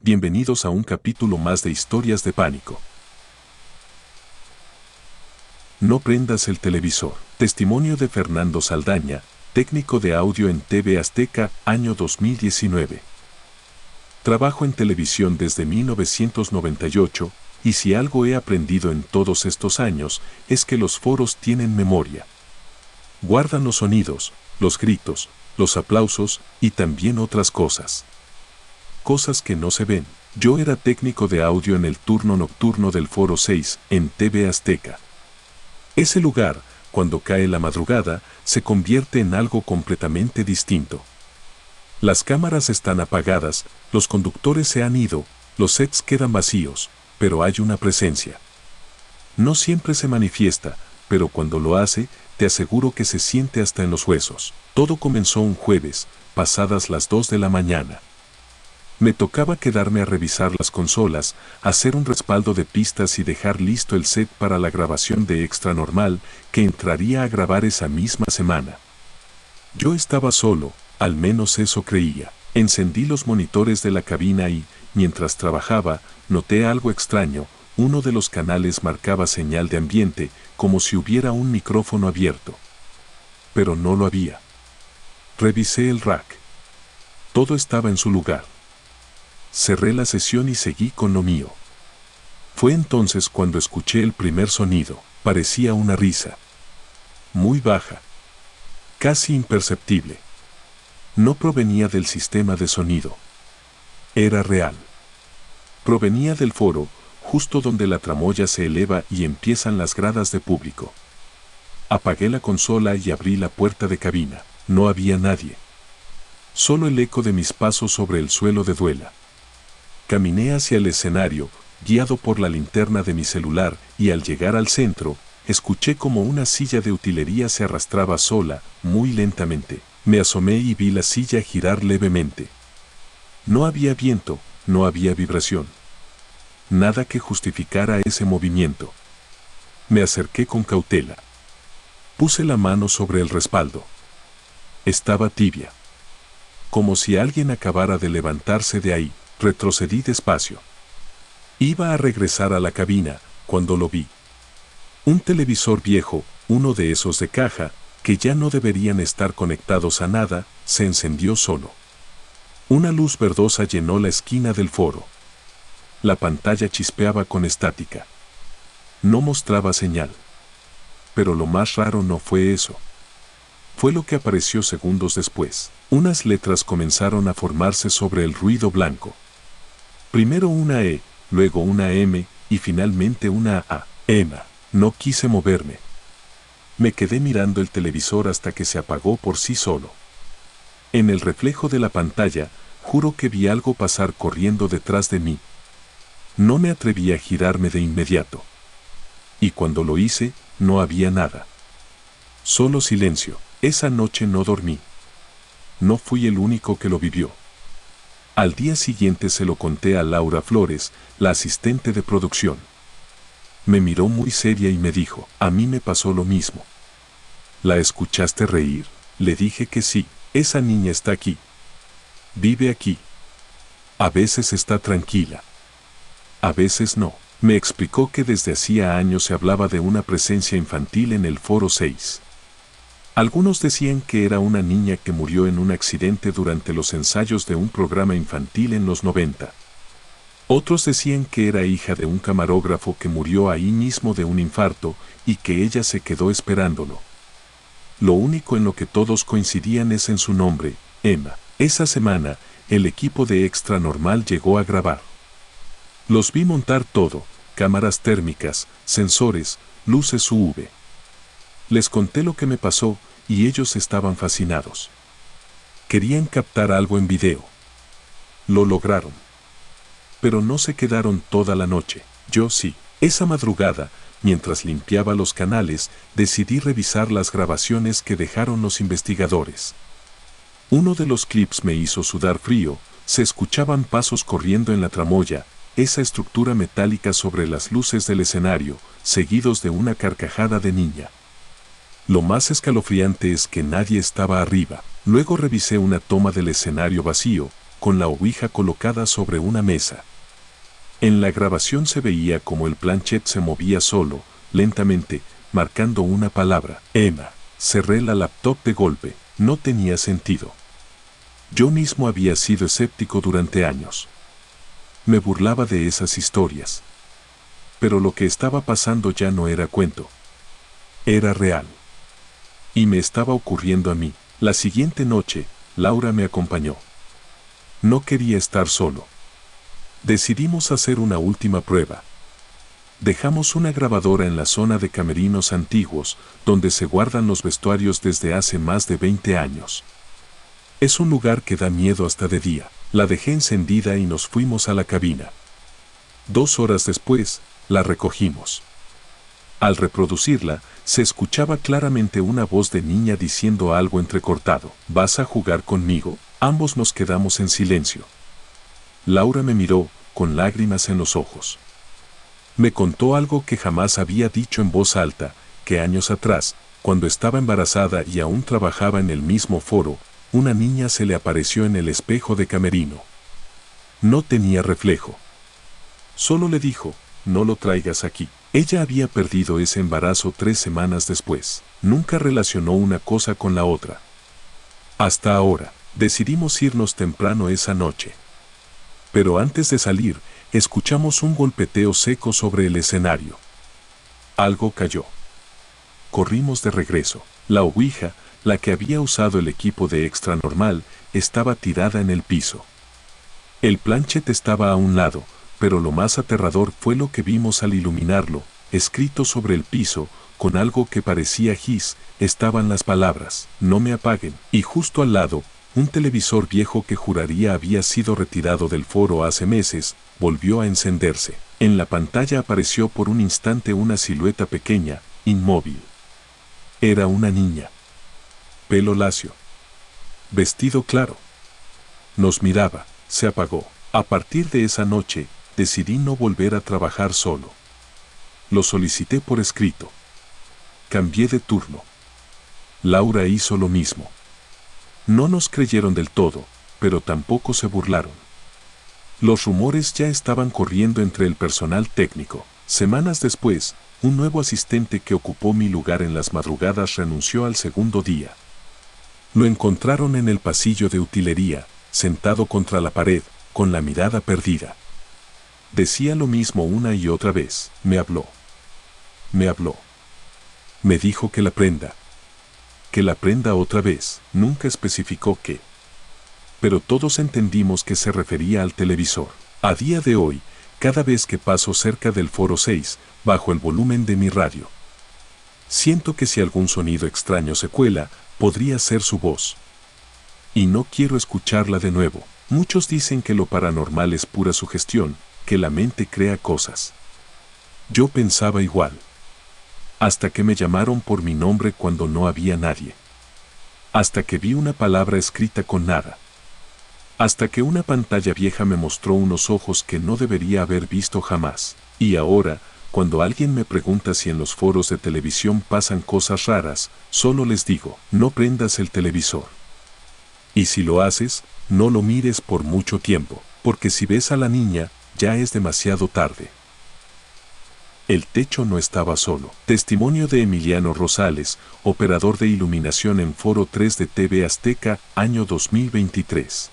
bienvenidos a un capítulo más de Historias de Pánico. No prendas el televisor. Testimonio de Fernando Saldaña, técnico de audio en TV Azteca, año 2019. Trabajo en televisión desde 1998, y si algo he aprendido en todos estos años, es que los foros tienen memoria. Guardan los sonidos, los gritos, los aplausos, y también otras cosas. Cosas que no se ven. Yo era técnico de audio en el turno nocturno del Foro 6, en TV Azteca. Ese lugar, cuando cae la madrugada, se convierte en algo completamente distinto. Las cámaras están apagadas, los conductores se han ido, los sets quedan vacíos, pero hay una presencia. No siempre se manifiesta, pero cuando lo hace, te aseguro que se siente hasta en los huesos. Todo comenzó un jueves, pasadas las 2 de la mañana. Me tocaba quedarme a revisar las consolas, hacer un respaldo de pistas y dejar listo el set para la grabación de Extra Normal, que entraría a grabar esa misma semana. Yo estaba solo, al menos eso creía. Encendí los monitores de la cabina y, mientras trabajaba, noté algo extraño. Uno de los canales marcaba señal de ambiente, como si hubiera un micrófono abierto. Pero no lo había. Revisé el rack. Todo estaba en su lugar. Cerré la sesión y seguí con lo mío. Fue entonces cuando escuché el primer sonido. Parecía una risa. Muy baja. Casi imperceptible. No provenía del sistema de sonido. Era real. Provenía del foro, justo donde la tramoya se eleva y empiezan las gradas de público. Apagué la consola y abrí la puerta de cabina. No había nadie. Solo el eco de mis pasos sobre el suelo de duela. Caminé hacia el escenario, guiado por la linterna de mi celular, y al llegar al centro, escuché como una silla de utilería se arrastraba sola, muy lentamente. Me asomé y vi la silla girar levemente. No había viento, no había vibración. Nada que justificara ese movimiento. Me acerqué con cautela. Puse la mano sobre el respaldo. Estaba tibia. Como si alguien acabara de levantarse de ahí. Retrocedí despacio. Iba a regresar a la cabina, cuando lo vi. Un televisor viejo, uno de esos de caja, que ya no deberían estar conectados a nada, se encendió solo. Una luz verdosa llenó la esquina del foro. La pantalla chispeaba con estática. No mostraba señal. Pero lo más raro no fue eso. Fue lo que apareció segundos después. Unas letras comenzaron a formarse sobre el ruido blanco. Primero una E, luego una M, y finalmente una A. Emma. No quise moverme. Me quedé mirando el televisor hasta que se apagó por sí solo. En el reflejo de la pantalla, juro que vi algo pasar corriendo detrás de mí. No me atreví a girarme de inmediato. Y cuando lo hice, no había nada. Solo silencio. Esa noche no dormí. No fui el único que lo vivió. Al día siguiente se lo conté a Laura Flores, la asistente de producción. Me miró muy seria y me dijo, a mí me pasó lo mismo. ¿La escuchaste reír? Le dije que sí, esa niña está aquí. Vive aquí. A veces está tranquila. A veces no. Me explicó que desde hacía años se hablaba de una presencia infantil en el Foro 6. Algunos decían que era una niña que murió en un accidente durante los ensayos de un programa infantil en los 90. Otros decían que era hija de un camarógrafo que murió ahí mismo de un infarto y que ella se quedó esperándolo. Lo único en lo que todos coincidían es en su nombre, Emma. Esa semana, el equipo de Extra Normal llegó a grabar. Los vi montar todo, cámaras térmicas, sensores, luces UV. Les conté lo que me pasó, y ellos estaban fascinados. Querían captar algo en video. Lo lograron. Pero no se quedaron toda la noche. Yo sí. Esa madrugada, mientras limpiaba los canales, decidí revisar las grabaciones que dejaron los investigadores. Uno de los clips me hizo sudar frío, se escuchaban pasos corriendo en la tramoya, esa estructura metálica sobre las luces del escenario, seguidos de una carcajada de niña. Lo más escalofriante es que nadie estaba arriba. Luego revisé una toma del escenario vacío, con la ouija colocada sobre una mesa. En la grabación se veía como el planchet se movía solo, lentamente, marcando una palabra. Emma. Cerré la laptop de golpe. No tenía sentido. Yo mismo había sido escéptico durante años. Me burlaba de esas historias. Pero lo que estaba pasando ya no era cuento. Era real. Y me estaba ocurriendo a mí. La siguiente noche, Laura me acompañó. No quería estar solo. Decidimos hacer una última prueba. Dejamos una grabadora en la zona de camerinos antiguos, donde se guardan los vestuarios desde hace más de 20 años. Es un lugar que da miedo hasta de día. La dejé encendida y nos fuimos a la cabina. 2 horas después, la recogimos. Al reproducirla, se escuchaba claramente una voz de niña diciendo algo entrecortado. ¿Vas a jugar conmigo? Ambos nos quedamos en silencio. Laura me miró, con lágrimas en los ojos. Me contó algo que jamás había dicho en voz alta, que años atrás, cuando estaba embarazada y aún trabajaba en el mismo foro, una niña se le apareció en el espejo de camerino. No tenía reflejo. Solo le dijo, no lo traigas aquí. Ella había perdido ese embarazo 3 semanas después. Nunca relacionó una cosa con la otra. Hasta ahora, decidimos irnos temprano esa noche. Pero antes de salir, escuchamos un golpeteo seco sobre el escenario. Algo cayó. Corrimos de regreso. La ouija, la que había usado el equipo de Extra Normal, estaba tirada en el piso. El planchet estaba a un lado, pero lo más aterrador fue lo que vimos al iluminarlo. Escrito sobre el piso, con algo que parecía gis, estaban las palabras, no me apaguen, y justo al lado, un televisor viejo que juraría había sido retirado del foro hace meses, volvió a encenderse. En la pantalla apareció por un instante una silueta pequeña, inmóvil. Era una niña. Pelo lacio. Vestido claro. Nos miraba, se apagó. A partir de esa noche, decidí no volver a trabajar solo. Lo solicité por escrito. Cambié de turno. Laura hizo lo mismo. No nos creyeron del todo, pero tampoco se burlaron. Los rumores ya estaban corriendo entre el personal técnico. Semanas después, un nuevo asistente que ocupó mi lugar en las madrugadas renunció al segundo día. Lo encontraron en el pasillo de utilería, sentado contra la pared, con la mirada perdida. Decía lo mismo una y otra vez. Me habló. Me habló. Me dijo que la prenda. Que la prenda otra vez. Nunca especificó qué. Pero todos entendimos que se refería al televisor. A día de hoy, cada vez que paso cerca del Foro 6, bajo el volumen de mi radio, siento que si algún sonido extraño se cuela, podría ser su voz. Y no quiero escucharla de nuevo. Muchos dicen que lo paranormal es pura sugestión, que la mente crea cosas. Yo pensaba igual. Hasta que me llamaron por mi nombre cuando no había nadie. Hasta que vi una palabra escrita con nada. Hasta que una pantalla vieja me mostró unos ojos que no debería haber visto jamás. Y ahora, cuando alguien me pregunta si en los foros de televisión pasan cosas raras, solo les digo, no prendas el televisor. Y si lo haces, no lo mires por mucho tiempo, porque si ves a la niña, ya es demasiado tarde. El techo no estaba solo. Testimonio de Emiliano Rosales, operador de iluminación en Foro 3 de TV Azteca, año 2023.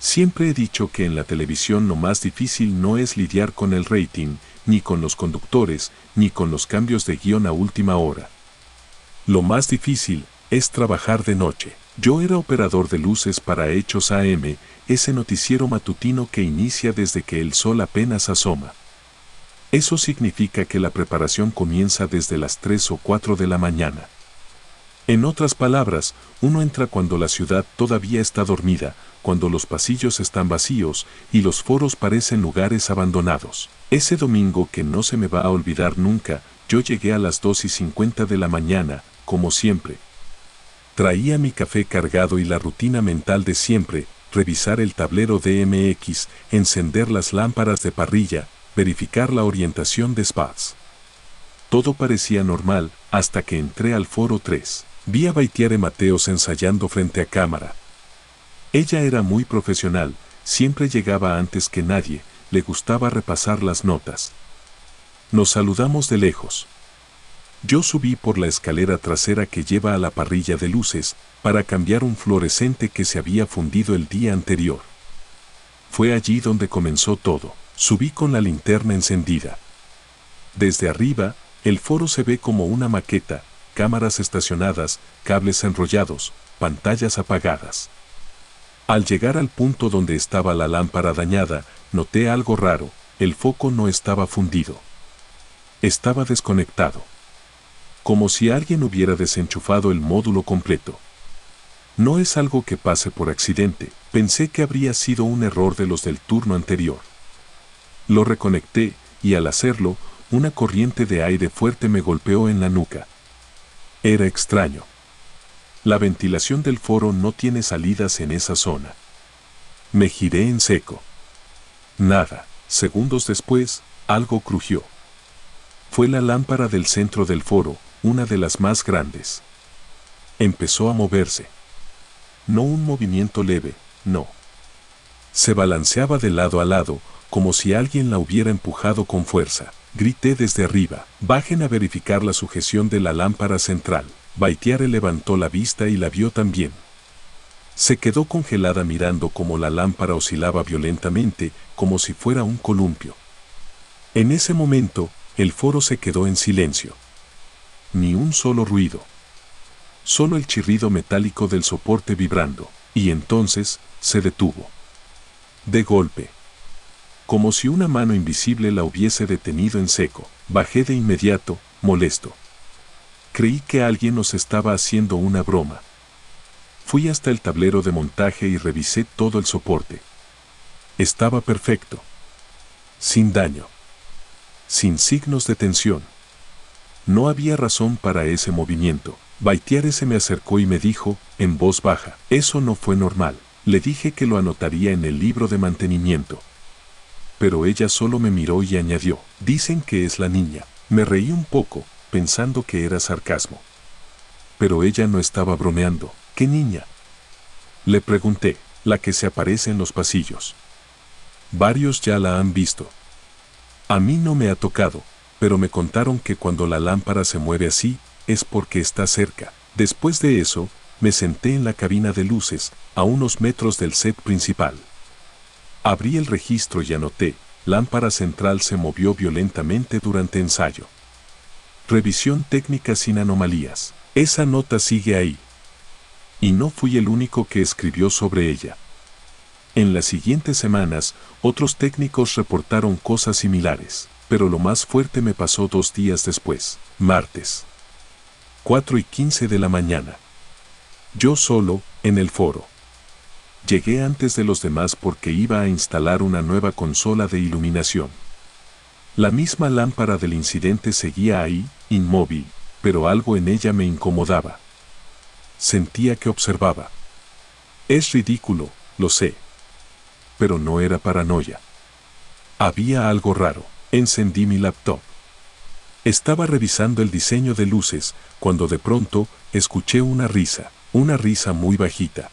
Siempre he dicho que en la televisión lo más difícil no es lidiar con el rating, ni con los conductores, ni con los cambios de guión a última hora. Lo más difícil es trabajar de noche. Yo era operador de luces para Hechos AM, ese noticiero matutino que inicia desde que el sol apenas asoma. Eso significa que la preparación comienza desde las 3 o 4 de la mañana. En otras palabras, uno entra cuando la ciudad todavía está dormida, cuando los pasillos están vacíos y los foros parecen lugares abandonados. Ese domingo que no se me va a olvidar nunca, yo llegué a las 2:50 de la mañana, como siempre. Traía mi café cargado y la rutina mental de siempre, revisar el tablero de MX, encender las lámparas de parrilla, verificar la orientación de spots. Todo parecía normal, hasta que entré al Foro 3. Vi a Baitiare Mateos ensayando frente a cámara. Ella era muy profesional, siempre llegaba antes que nadie, le gustaba repasar las notas. Nos saludamos de lejos. Yo subí por la escalera trasera que lleva a la parrilla de luces, para cambiar un fluorescente que se había fundido el día anterior. Fue allí donde comenzó todo. Subí con la linterna encendida. Desde arriba, el foro se ve como una maqueta, cámaras estacionadas, cables enrollados, pantallas apagadas. Al llegar al punto donde estaba la lámpara dañada, noté algo raro, el foco no estaba fundido. Estaba desconectado. Como si alguien hubiera desenchufado el módulo completo. No es algo que pase por accidente, pensé que habría sido un error de los del turno anterior. Lo reconecté, y al hacerlo, una corriente de aire fuerte me golpeó en la nuca. Era extraño. La ventilación del foro no tiene salidas en esa zona. Me giré en seco. Nada. Segundos después, algo crujió. Fue la lámpara del centro del foro, una de las más grandes. Empezó a moverse. No un movimiento leve, no. Se balanceaba de lado a lado, como si alguien la hubiera empujado con fuerza. Grité desde arriba, bajen a verificar la sujeción de la lámpara central. Baitiare levantó la vista y la vio también. Se quedó congelada mirando cómo la lámpara oscilaba violentamente, como si fuera un columpio. En ese momento, el foro se quedó en silencio. Ni un solo ruido. Solo el chirrido metálico del soporte vibrando, y entonces, se detuvo. De golpe. Como si una mano invisible la hubiese detenido en seco, bajé de inmediato, molesto. Creí que alguien nos estaba haciendo una broma. Fui hasta el tablero de montaje y revisé todo el soporte. Estaba perfecto. Sin daño. Sin signos de tensión. No había razón para ese movimiento. Baitiare se me acercó y me dijo, en voz baja, eso no fue normal. Le dije que lo anotaría en el libro de mantenimiento. Pero ella solo me miró y añadió, dicen que es la niña. Me reí un poco, pensando que era sarcasmo. Pero ella no estaba bromeando. ¿Qué niña? Le pregunté, la que se aparece en los pasillos. Varios ya la han visto. A mí no me ha tocado, pero me contaron que cuando la lámpara se mueve así, es porque está cerca. Después de eso, me senté en la cabina de luces, a unos metros del set principal. Abrí el registro y anoté, lámpara central se movió violentamente durante ensayo. Revisión técnica sin anomalías. Esa nota sigue ahí. Y no fui el único que escribió sobre ella. En las siguientes semanas, otros técnicos reportaron cosas similares, pero lo más fuerte me pasó 2 días después, martes. 4:15 de la mañana. Yo solo, en el foro. Llegué antes de los demás porque iba a instalar una nueva consola de iluminación. La misma lámpara del incidente seguía ahí, inmóvil, pero algo en ella me incomodaba. Sentía que observaba. Es ridículo, lo sé. Pero no era paranoia. Había algo raro. Encendí mi laptop. Estaba revisando el diseño de luces, cuando de pronto, escuché una risa muy bajita.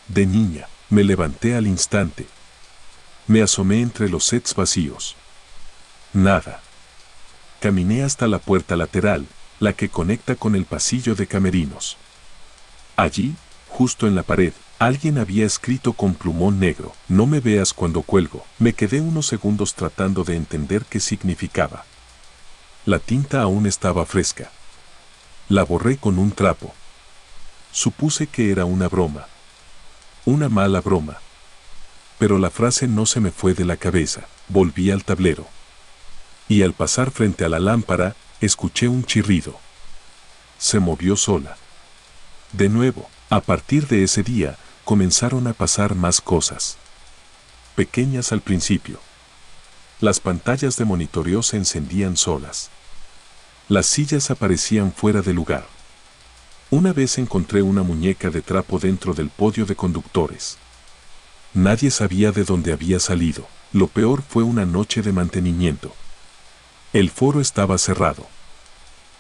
De niña, me levanté al instante. Me asomé entre los sets vacíos. Nada. Caminé hasta la puerta lateral, la que conecta con el pasillo de camerinos. Allí, justo en la pared, alguien había escrito con plumón negro, no me veas cuando cuelgo. Me quedé unos segundos tratando de entender qué significaba. La tinta aún estaba fresca. La borré con un trapo. Supuse que era una broma. Una mala broma. Pero la frase no se me fue de la cabeza. Volví al tablero. Y al pasar frente a la lámpara, escuché un chirrido. Se movió sola. De nuevo, a partir de ese día, comenzaron a pasar más cosas. Pequeñas al principio. Las pantallas de monitoreo se encendían solas. Las sillas aparecían fuera de lugar. Una vez encontré una muñeca de trapo dentro del podio de conductores. Nadie sabía de dónde había salido. Lo peor fue una noche de mantenimiento. El foro estaba cerrado.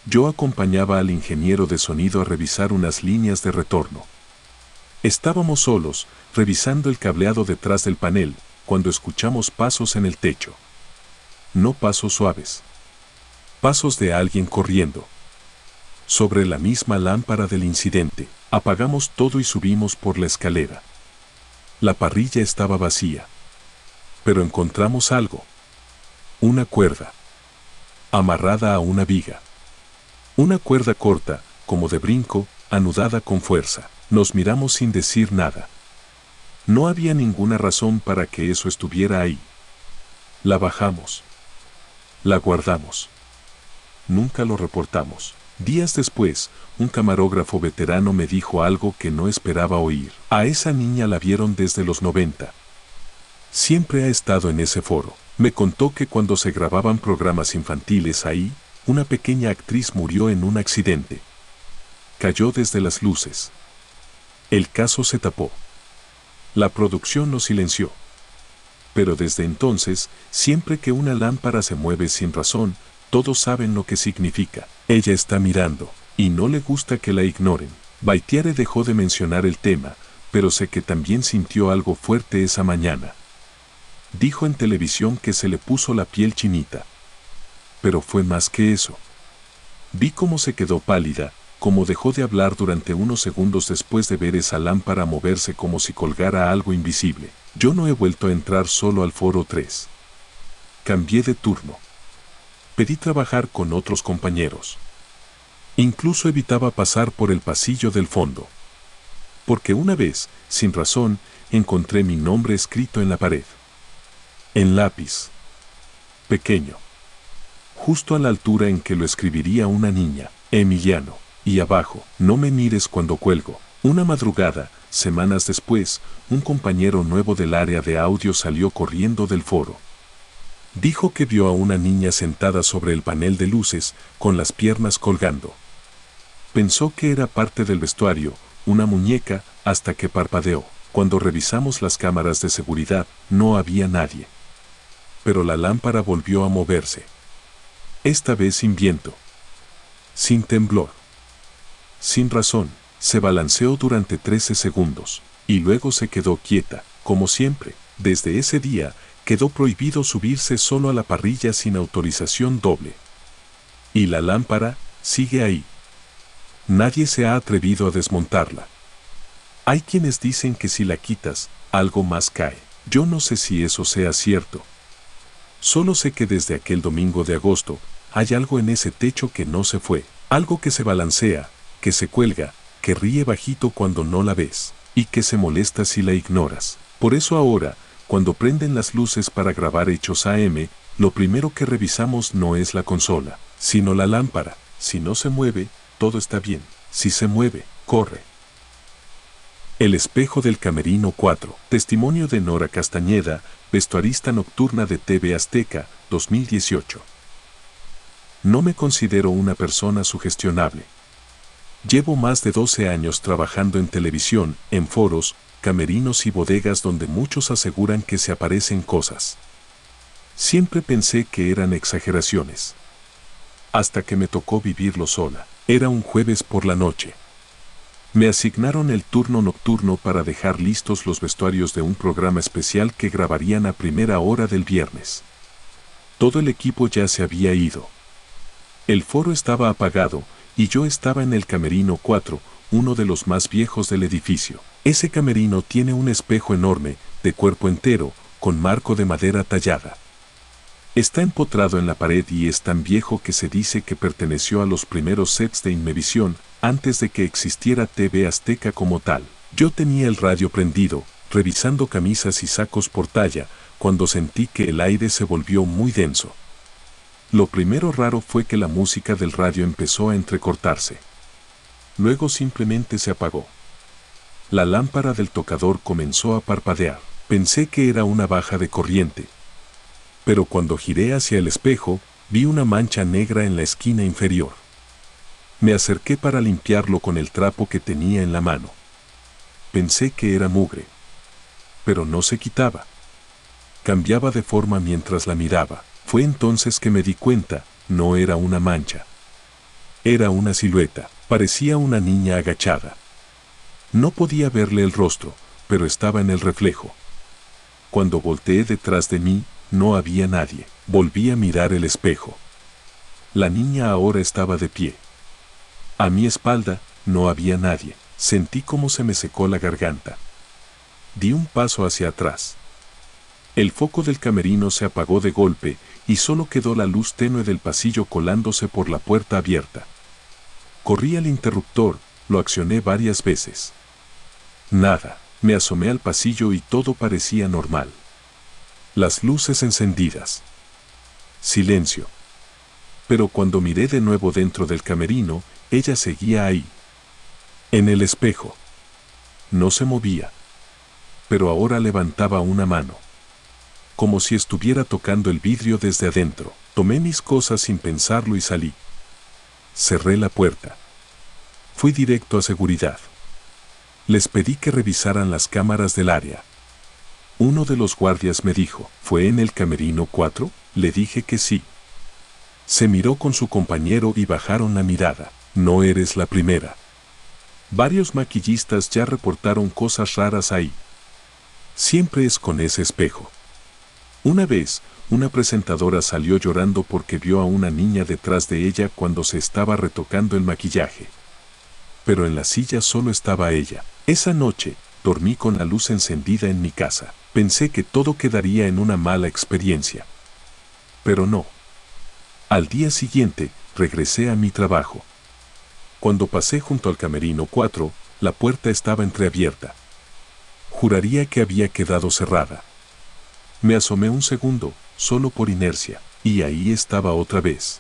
Yo acompañaba al ingeniero de sonido a revisar unas líneas de retorno. Estábamos solos, revisando el cableado detrás del panel, cuando escuchamos pasos en el techo. No pasos suaves. Pasos de alguien corriendo. Sobre la misma lámpara del incidente, apagamos todo y subimos por la escalera. La parrilla estaba vacía. Pero encontramos algo. Una cuerda. Amarrada a una viga. Una cuerda corta, como de brinco, anudada con fuerza. Nos miramos sin decir nada. No había ninguna razón para que eso estuviera ahí. La bajamos. La guardamos. Nunca lo reportamos. Días después, un camarógrafo veterano me dijo algo que no esperaba oír. A esa niña la vieron desde los 90. Siempre ha estado en ese foro. Me contó que cuando se grababan programas infantiles ahí, una pequeña actriz murió en un accidente. Cayó desde las luces. El caso se tapó. La producción lo silenció. Pero desde entonces, siempre que una lámpara se mueve sin razón, todos saben lo que significa. Ella está mirando, y no le gusta que la ignoren. Baitiare dejó de mencionar el tema, pero sé que también sintió algo fuerte esa mañana. Dijo en televisión que se le puso la piel chinita. Pero fue más que eso. Vi cómo se quedó pálida, cómo dejó de hablar durante unos segundos después de ver esa lámpara moverse como si colgara algo invisible. Yo no he vuelto a entrar solo al foro 3. Cambié de turno. Pedí trabajar con otros compañeros. Incluso evitaba pasar por el pasillo del fondo. Porque una vez, sin razón, encontré mi nombre escrito en la pared. En lápiz. Pequeño. Justo a la altura en que lo escribiría una niña, Emiliano. Y abajo, no me mires cuando cuelgo. Una madrugada, semanas después, un compañero nuevo del área de audio salió corriendo del foro. Dijo que vio a una niña sentada sobre el panel de luces, con las piernas colgando. Pensó que era parte del vestuario, una muñeca, hasta que parpadeó. Cuando revisamos las cámaras de seguridad, no había nadie. Pero la lámpara volvió a moverse. Esta vez sin viento. Sin temblor. Sin razón, se balanceó durante 13 segundos, y luego se quedó quieta, como siempre. Desde ese día, quedó prohibido subirse solo a la parrilla sin autorización doble. Y la lámpara sigue ahí. Nadie se ha atrevido a desmontarla. Hay quienes dicen que si la quitas, algo más cae. Yo no sé si eso sea cierto. Solo sé que desde aquel domingo de agosto, hay algo en ese techo que no se fue. Algo que se balancea, que se cuelga, que ríe bajito cuando no la ves, y que se molesta si la ignoras. Por eso ahora, cuando prenden las luces para grabar Hechos AM, lo primero que revisamos no es la consola, sino la lámpara. Si no se mueve, todo está bien. Si se mueve, corre. El espejo del camerino 4. Testimonio de Nora Castañeda, vestuarista nocturna de TV Azteca, 2018. No me considero una persona sugestionable. Llevo más de 12 años trabajando en televisión, en foros, camerinos y bodegas donde muchos aseguran que se aparecen cosas. Siempre pensé que eran exageraciones. Hasta que me tocó vivirlo sola. Era un jueves por la noche. Me asignaron el turno nocturno para dejar listos los vestuarios de un programa especial que grabarían a primera hora del viernes. Todo el equipo ya se había ido. El foro estaba apagado, y yo estaba en el camerino 4, uno de los más viejos del edificio. Ese camerino tiene un espejo enorme, de cuerpo entero, con marco de madera tallada. Está empotrado en la pared y es tan viejo que se dice que perteneció a los primeros sets de Inmevisión, antes de que existiera TV Azteca como tal. Yo tenía el radio prendido, revisando camisas y sacos por talla, cuando sentí que el aire se volvió muy denso. Lo primero raro fue que la música del radio empezó a entrecortarse. Luego simplemente se apagó. La lámpara del tocador comenzó a parpadear. Pensé que era una baja de corriente. Pero cuando giré hacia el espejo, vi una mancha negra en la esquina inferior. Me acerqué para limpiarlo con el trapo que tenía en la mano. Pensé que era mugre. Pero no se quitaba. Cambiaba de forma mientras la miraba. Fue entonces que me di cuenta, no era una mancha. Era una silueta, parecía una niña agachada. No podía verle el rostro, pero estaba en el reflejo. Cuando volteé detrás de mí, no había nadie. Volví a mirar el espejo. La niña ahora estaba de pie. A mi espalda, no había nadie. Sentí cómo se me secó la garganta. Di un paso hacia atrás. El foco del camerino se apagó de golpe y solo quedó la luz tenue del pasillo colándose por la puerta abierta. Corrí al interruptor, lo accioné varias veces. Nada. Me asomé al pasillo y todo parecía normal. Las luces encendidas. Silencio. Pero cuando miré de nuevo dentro del camerino, ella seguía ahí. En el espejo. No se movía. Pero ahora levantaba una mano. Como si estuviera tocando el vidrio desde adentro. Tomé mis cosas sin pensarlo y salí. Cerré la puerta. Fui directo a seguridad. Les pedí que revisaran las cámaras del área. Uno de los guardias me dijo, ¿fue en el camerino 4? Le dije que sí. Se miró con su compañero y bajaron la mirada. No eres la primera. Varios maquillistas ya reportaron cosas raras ahí. Siempre es con ese espejo. Una vez, una presentadora salió llorando porque vio a una niña detrás de ella cuando se estaba retocando el maquillaje. Pero en la silla solo estaba ella. Esa noche, dormí con la luz encendida en mi casa. Pensé que todo quedaría en una mala experiencia. Pero no. Al día siguiente, regresé a mi trabajo. Cuando pasé junto al camerino 4, la puerta estaba entreabierta. Juraría que había quedado cerrada. Me asomé un segundo, solo por inercia, y ahí estaba otra vez.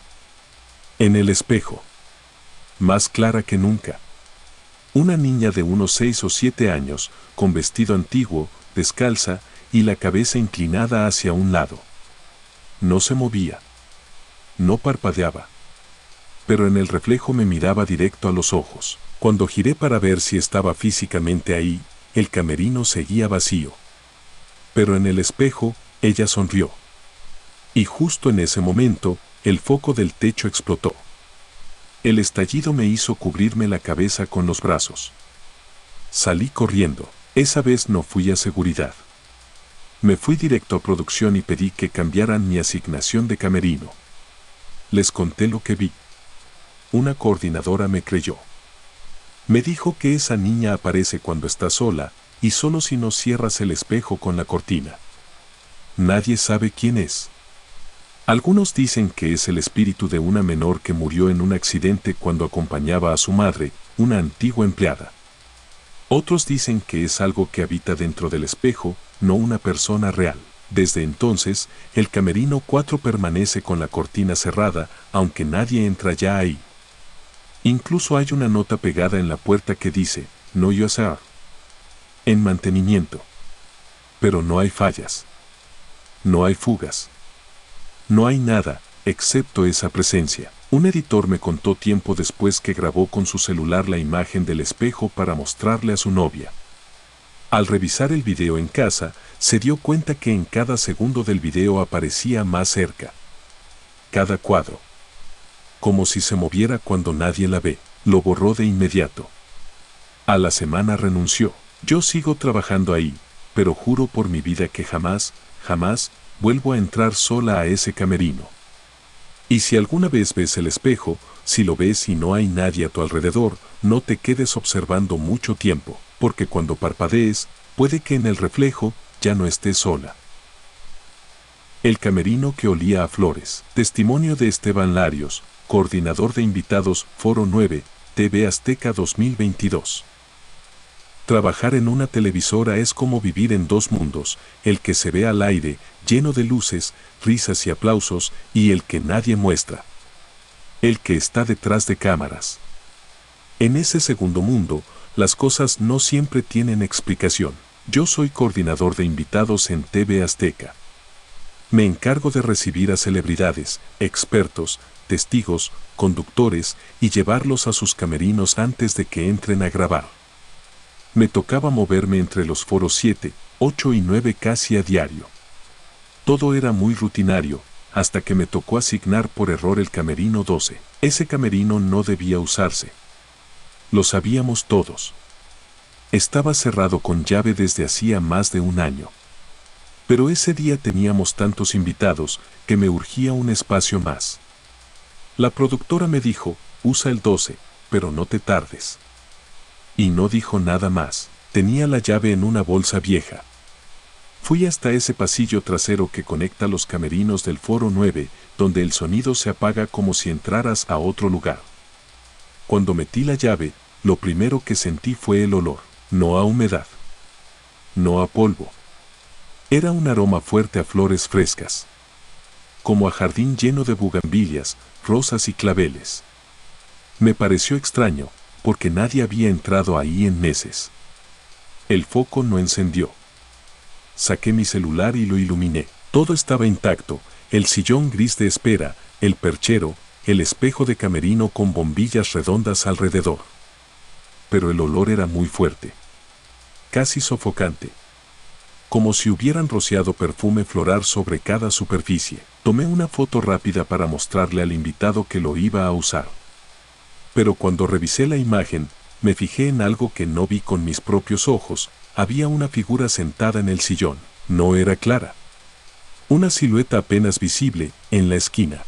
En el espejo. Más clara que nunca. Una niña de unos 6 o 7 años, con vestido antiguo, descalza, y la cabeza inclinada hacia un lado. No se movía. No parpadeaba. Pero en el reflejo me miraba directo a los ojos. Cuando giré para ver si estaba físicamente ahí, el camerino seguía vacío. Pero en el espejo, ella sonrió. Y justo en ese momento, el foco del techo explotó. El estallido me hizo cubrirme la cabeza con los brazos. Salí corriendo. Esa vez no fui a seguridad. Me fui directo a producción y pedí que cambiaran mi asignación de camerino. Les conté lo que vi. Una coordinadora me creyó. Me dijo que esa niña aparece cuando está sola, y solo si no cierras el espejo con la cortina. Nadie sabe quién es. Algunos dicen que es el espíritu de una menor que murió en un accidente cuando acompañaba a su madre, una antigua empleada. Otros dicen que es algo que habita dentro del espejo, no una persona real. Desde entonces, el camerino 4 permanece con la cortina cerrada, aunque nadie entra ya ahí. Incluso hay una nota pegada en la puerta que dice, "No use. En mantenimiento". Pero no hay fallas. No hay fugas. No hay nada, excepto esa presencia. Un editor me contó tiempo después que grabó con su celular la imagen del espejo para mostrarle a su novia. Al revisar el video en casa, se dio cuenta que en cada segundo del video aparecía más cerca. Cada cuadro. Como si se moviera cuando nadie la ve, lo borró de inmediato. A la semana renunció. Yo sigo trabajando ahí, pero juro por mi vida que jamás, jamás, vuelvo a entrar sola a ese camerino. Y si alguna vez ves el espejo, si lo ves y no hay nadie a tu alrededor, no te quedes observando mucho tiempo, porque cuando parpadees, puede que en el reflejo ya no estés sola. El camerino que olía a flores. Testimonio de Esteban Larios, coordinador de invitados, Foro 9, TV Azteca 2022. Trabajar en una televisora es como vivir en dos mundos, el que se ve al aire, lleno de luces, risas y aplausos, y el que nadie muestra. El que está detrás de cámaras. En ese segundo mundo, las cosas no siempre tienen explicación. Yo soy coordinador de invitados en TV Azteca. Me encargo de recibir a celebridades, expertos, testigos, conductores, y llevarlos a sus camerinos antes de que entren a grabar. Me tocaba moverme entre los foros 7, 8 y 9 casi a diario. Todo era muy rutinario, hasta que me tocó asignar por error el camerino 12. Ese camerino no debía usarse. Lo sabíamos todos. Estaba cerrado con llave desde hacía más de un año. Pero ese día teníamos tantos invitados que me urgía un espacio más. La productora me dijo, usa el 12, pero no te tardes. Y no dijo nada más. Tenía la llave en una bolsa vieja. Fui hasta ese pasillo trasero que conecta los camerinos del Foro 9, donde el sonido se apaga como si entraras a otro lugar. Cuando metí la llave, lo primero que sentí fue el olor, no a humedad, no a polvo. Era un aroma fuerte a flores frescas, como a jardín lleno de bugambilias, rosas y claveles. Me pareció extraño, porque nadie había entrado ahí en meses. El foco no encendió. Saqué mi celular y lo iluminé. Todo estaba intacto, el sillón gris de espera, el perchero, el espejo de camerino con bombillas redondas alrededor. Pero el olor era muy fuerte, casi sofocante, como si hubieran rociado perfume floral sobre cada superficie. Tomé una foto rápida para mostrarle al invitado que lo iba a usar. Pero cuando revisé la imagen, me fijé en algo que no vi con mis propios ojos. Había una figura sentada en el sillón. No era clara. Una silueta apenas visible en la esquina.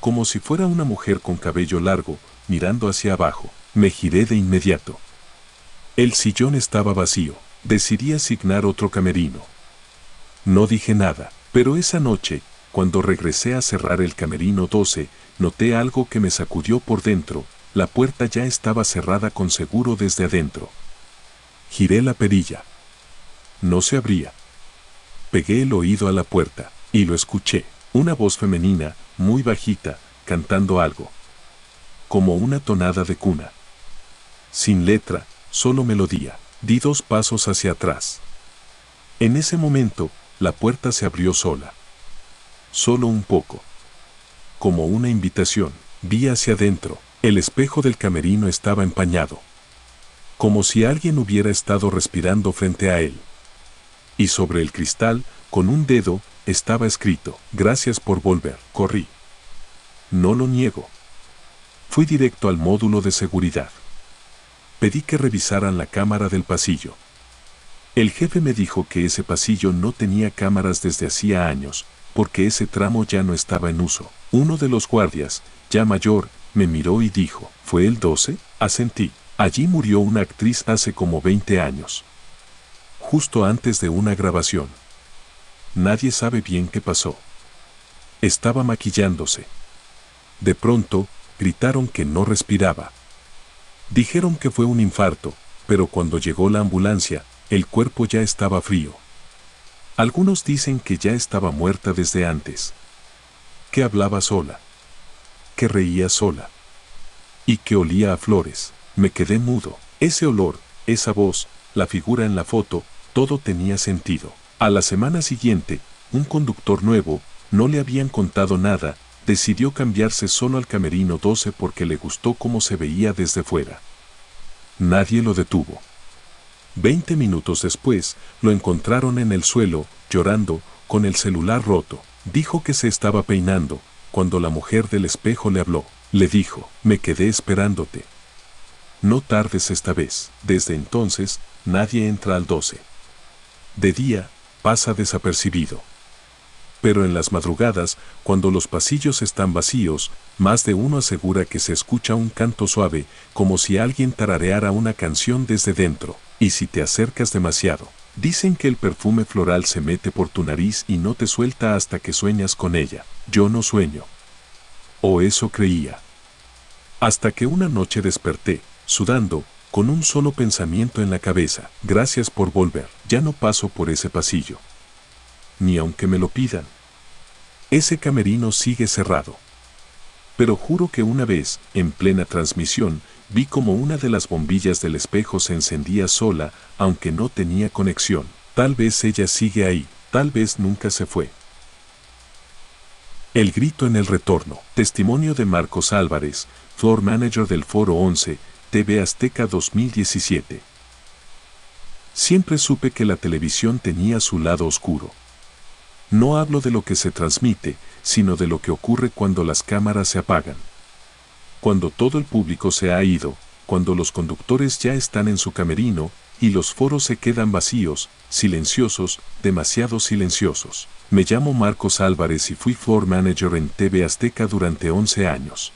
Como si fuera una mujer con cabello largo, mirando hacia abajo. Me giré de inmediato. El sillón estaba vacío. Decidí asignar otro camerino. No dije nada, pero esa noche, cuando regresé a cerrar el camerino 12, noté algo que me sacudió por dentro. La puerta ya estaba cerrada con seguro desde adentro. Giré la perilla. No se abría. Pegué el oído a la puerta, y lo escuché. Una voz femenina, muy bajita, cantando algo. Como una tonada de cuna. Sin letra, solo melodía. Di 2 pasos hacia atrás. En ese momento, la puerta se abrió sola. Solo un poco. Como una invitación. Vi hacia adentro. El espejo del camerino estaba empañado. Como si alguien hubiera estado respirando frente a él. Y sobre el cristal, con un dedo, estaba escrito, gracias por volver. Corrí. No lo niego. Fui directo al módulo de seguridad. Pedí que revisaran la cámara del pasillo. El jefe me dijo que ese pasillo no tenía cámaras desde hacía años, porque ese tramo ya no estaba en uso. Uno de los guardias, ya mayor, me miró y dijo, ¿fue el 12? Asentí. Allí murió una actriz hace como 20 años. Justo antes de una grabación. Nadie sabe bien qué pasó. Estaba maquillándose. De pronto, gritaron que no respiraba. Dijeron que fue un infarto, pero cuando llegó la ambulancia, el cuerpo ya estaba frío. Algunos dicen que ya estaba muerta desde antes. Que hablaba sola. Que reía sola. Y que olía a flores. Me quedé mudo. Ese olor, esa voz, la figura en la foto, todo tenía sentido. A la semana siguiente, un conductor nuevo, no le habían contado nada, decidió cambiarse solo al camerino 12 porque le gustó cómo se veía desde fuera. Nadie lo detuvo. 20 minutos después, lo encontraron en el suelo, llorando, con el celular roto. Dijo que se estaba peinando, cuando la mujer del espejo le habló. Le dijo, me quedé esperándote. No tardes esta vez. Desde entonces, nadie entra al 12. De día, pasa desapercibido. Pero en las madrugadas, cuando los pasillos están vacíos, más de uno asegura que se escucha un canto suave, como si alguien tarareara una canción desde dentro. Y si te acercas demasiado, dicen que el perfume floral se mete por tu nariz y no te suelta hasta que sueñas con ella. Yo no sueño. O eso creía. Hasta que una noche desperté, sudando, con un solo pensamiento en la cabeza. Gracias por volver. Ya no paso por ese pasillo. Ni aunque me lo pidan. Ese camerino sigue cerrado. Pero juro que una vez, en plena transmisión, vi como una de las bombillas del espejo se encendía sola, aunque no tenía conexión. Tal vez ella sigue ahí, tal vez nunca se fue. El grito en el retorno. Testimonio de Marcos Álvarez, floor manager del Foro 11, TV Azteca 2017. Siempre supe que la televisión tenía su lado oscuro. No hablo de lo que se transmite, sino de lo que ocurre cuando las cámaras se apagan. Cuando todo el público se ha ido, cuando los conductores ya están en su camerino, y los foros se quedan vacíos, silenciosos, demasiado silenciosos. Me llamo Marcos Álvarez y fui floor manager en TV Azteca durante 11 años.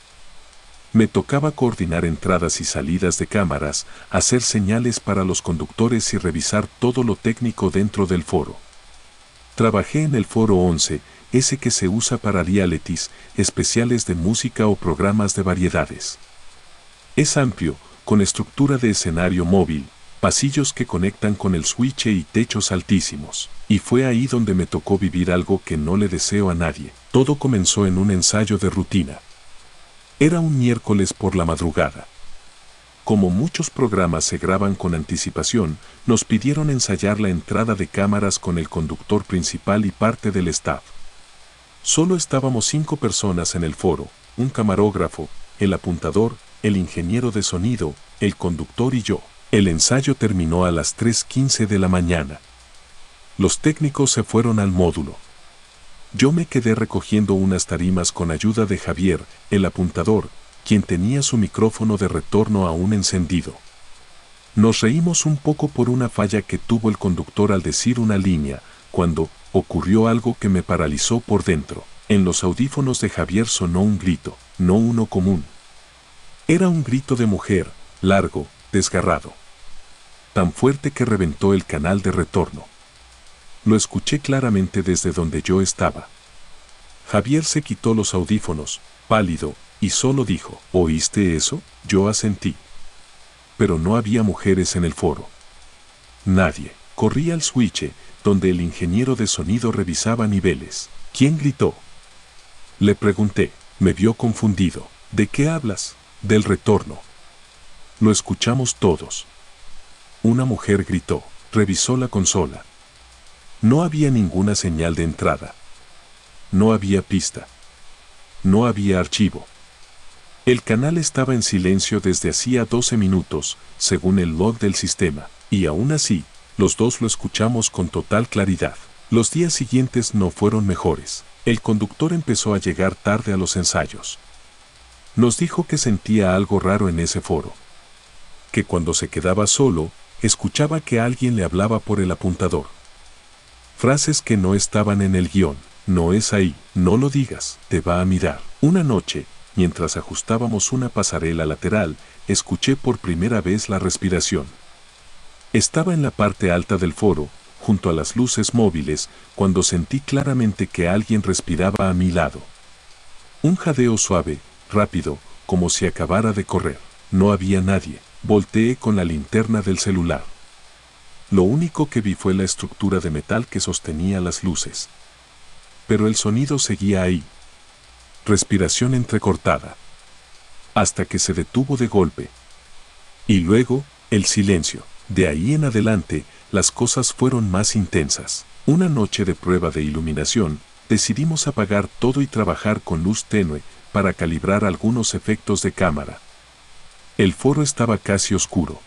Me tocaba coordinar entradas y salidas de cámaras, hacer señales para los conductores y revisar todo lo técnico dentro del foro. Trabajé en el foro 11, ese que se usa para realities, especiales de música o programas de variedades. Es amplio, con estructura de escenario móvil, pasillos que conectan con el switch y techos altísimos. Y fue ahí donde me tocó vivir algo que no le deseo a nadie. Todo comenzó en un ensayo de rutina. Era un miércoles por la madrugada. Como muchos programas se graban con anticipación, nos pidieron ensayar la entrada de cámaras con el conductor principal y parte del staff. Solo estábamos 5 personas en el foro, un camarógrafo, el apuntador, el ingeniero de sonido, el conductor y yo. El ensayo terminó a las 3:15 de la mañana. Los técnicos se fueron al módulo. Yo me quedé recogiendo unas tarimas con ayuda de Javier, el apuntador, quien tenía su micrófono de retorno aún encendido. Nos reímos un poco por una falla que tuvo el conductor al decir una línea, cuando ocurrió algo que me paralizó por dentro. En los audífonos de Javier sonó un grito, no uno común. Era un grito de mujer, largo, desgarrado. Tan fuerte que reventó el canal de retorno. Lo escuché claramente desde donde yo estaba. Javier se quitó los audífonos, pálido, y solo dijo, ¿oíste eso? Yo asentí. Pero no había mujeres en el foro. Nadie. Corrí al switch, donde el ingeniero de sonido revisaba niveles. ¿Quién gritó? Le pregunté. Me vio confundido. ¿De qué hablas? Del retorno. Lo escuchamos todos. Una mujer gritó. Revisó la consola. No había ninguna señal de entrada. No había pista. No había archivo. El canal estaba en silencio desde hacía 12 minutos, según el log del sistema, y aún así, los dos lo escuchamos con total claridad. Los días siguientes no fueron mejores. El conductor empezó a llegar tarde a los ensayos. Nos dijo que sentía algo raro en ese foro. Que cuando se quedaba solo, escuchaba que alguien le hablaba por el apuntador. Frases que no estaban en el guión. No es ahí, no lo digas, te va a mirar. Una noche, mientras ajustábamos una pasarela lateral, escuché por primera vez la respiración. Estaba en la parte alta del foro, junto a las luces móviles, cuando sentí claramente que alguien respiraba a mi lado. Un jadeo suave, rápido, como si acabara de correr. No había nadie. Volteé con la linterna del celular. Lo único que vi fue la estructura de metal que sostenía las luces. Pero el sonido seguía ahí. Respiración entrecortada. Hasta que se detuvo de golpe. Y luego, el silencio. De ahí en adelante, las cosas fueron más intensas. Una noche de prueba de iluminación, decidimos apagar todo y trabajar con luz tenue para calibrar algunos efectos de cámara. El foro estaba casi oscuro.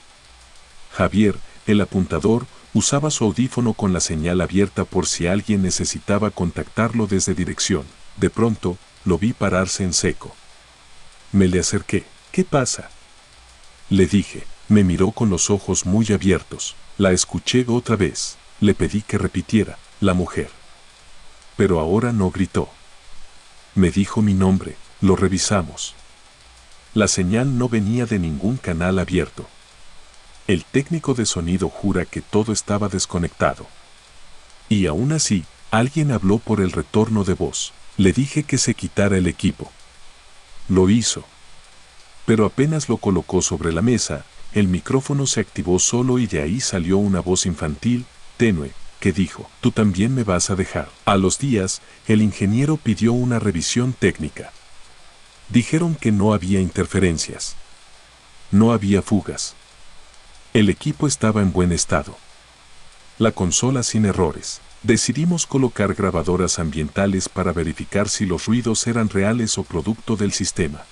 Javier, el apuntador, usaba su audífono con la señal abierta por si alguien necesitaba contactarlo desde dirección. De pronto, lo vi pararse en seco. Me le acerqué. ¿Qué pasa? Le dije. Me miró con los ojos muy abiertos. La escuché otra vez. Le pedí que repitiera. La mujer. Pero ahora no gritó. Me dijo mi nombre. Lo revisamos. La señal no venía de ningún canal abierto. El técnico de sonido jura que todo estaba desconectado. Y aún así, alguien habló por el retorno de voz. Le dije que se quitara el equipo. Lo hizo. Pero apenas lo colocó sobre la mesa, el micrófono se activó solo y de ahí salió una voz infantil, tenue, que dijo, «Tú también me vas a dejar». A los días, el ingeniero pidió una revisión técnica. Dijeron que no había interferencias. No había fugas. El equipo estaba en buen estado. La consola sin errores. Decidimos colocar grabadoras ambientales para verificar si los ruidos eran reales o producto del sistema.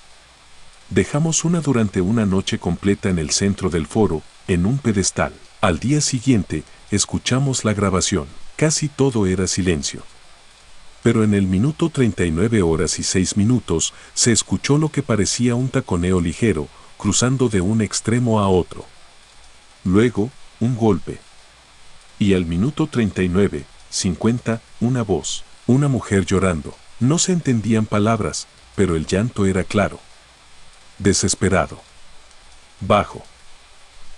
Dejamos una durante una noche completa en el centro del foro, en un pedestal. Al día siguiente, escuchamos la grabación. Casi todo era silencio. Pero en el minuto 39 horas y 6 minutos, se escuchó lo que parecía un taconeo ligero, cruzando de un extremo a otro. Luego, un golpe. Y al minuto 39:50, una voz, una mujer llorando. No se entendían palabras, pero el llanto era claro. Desesperado. Bajo.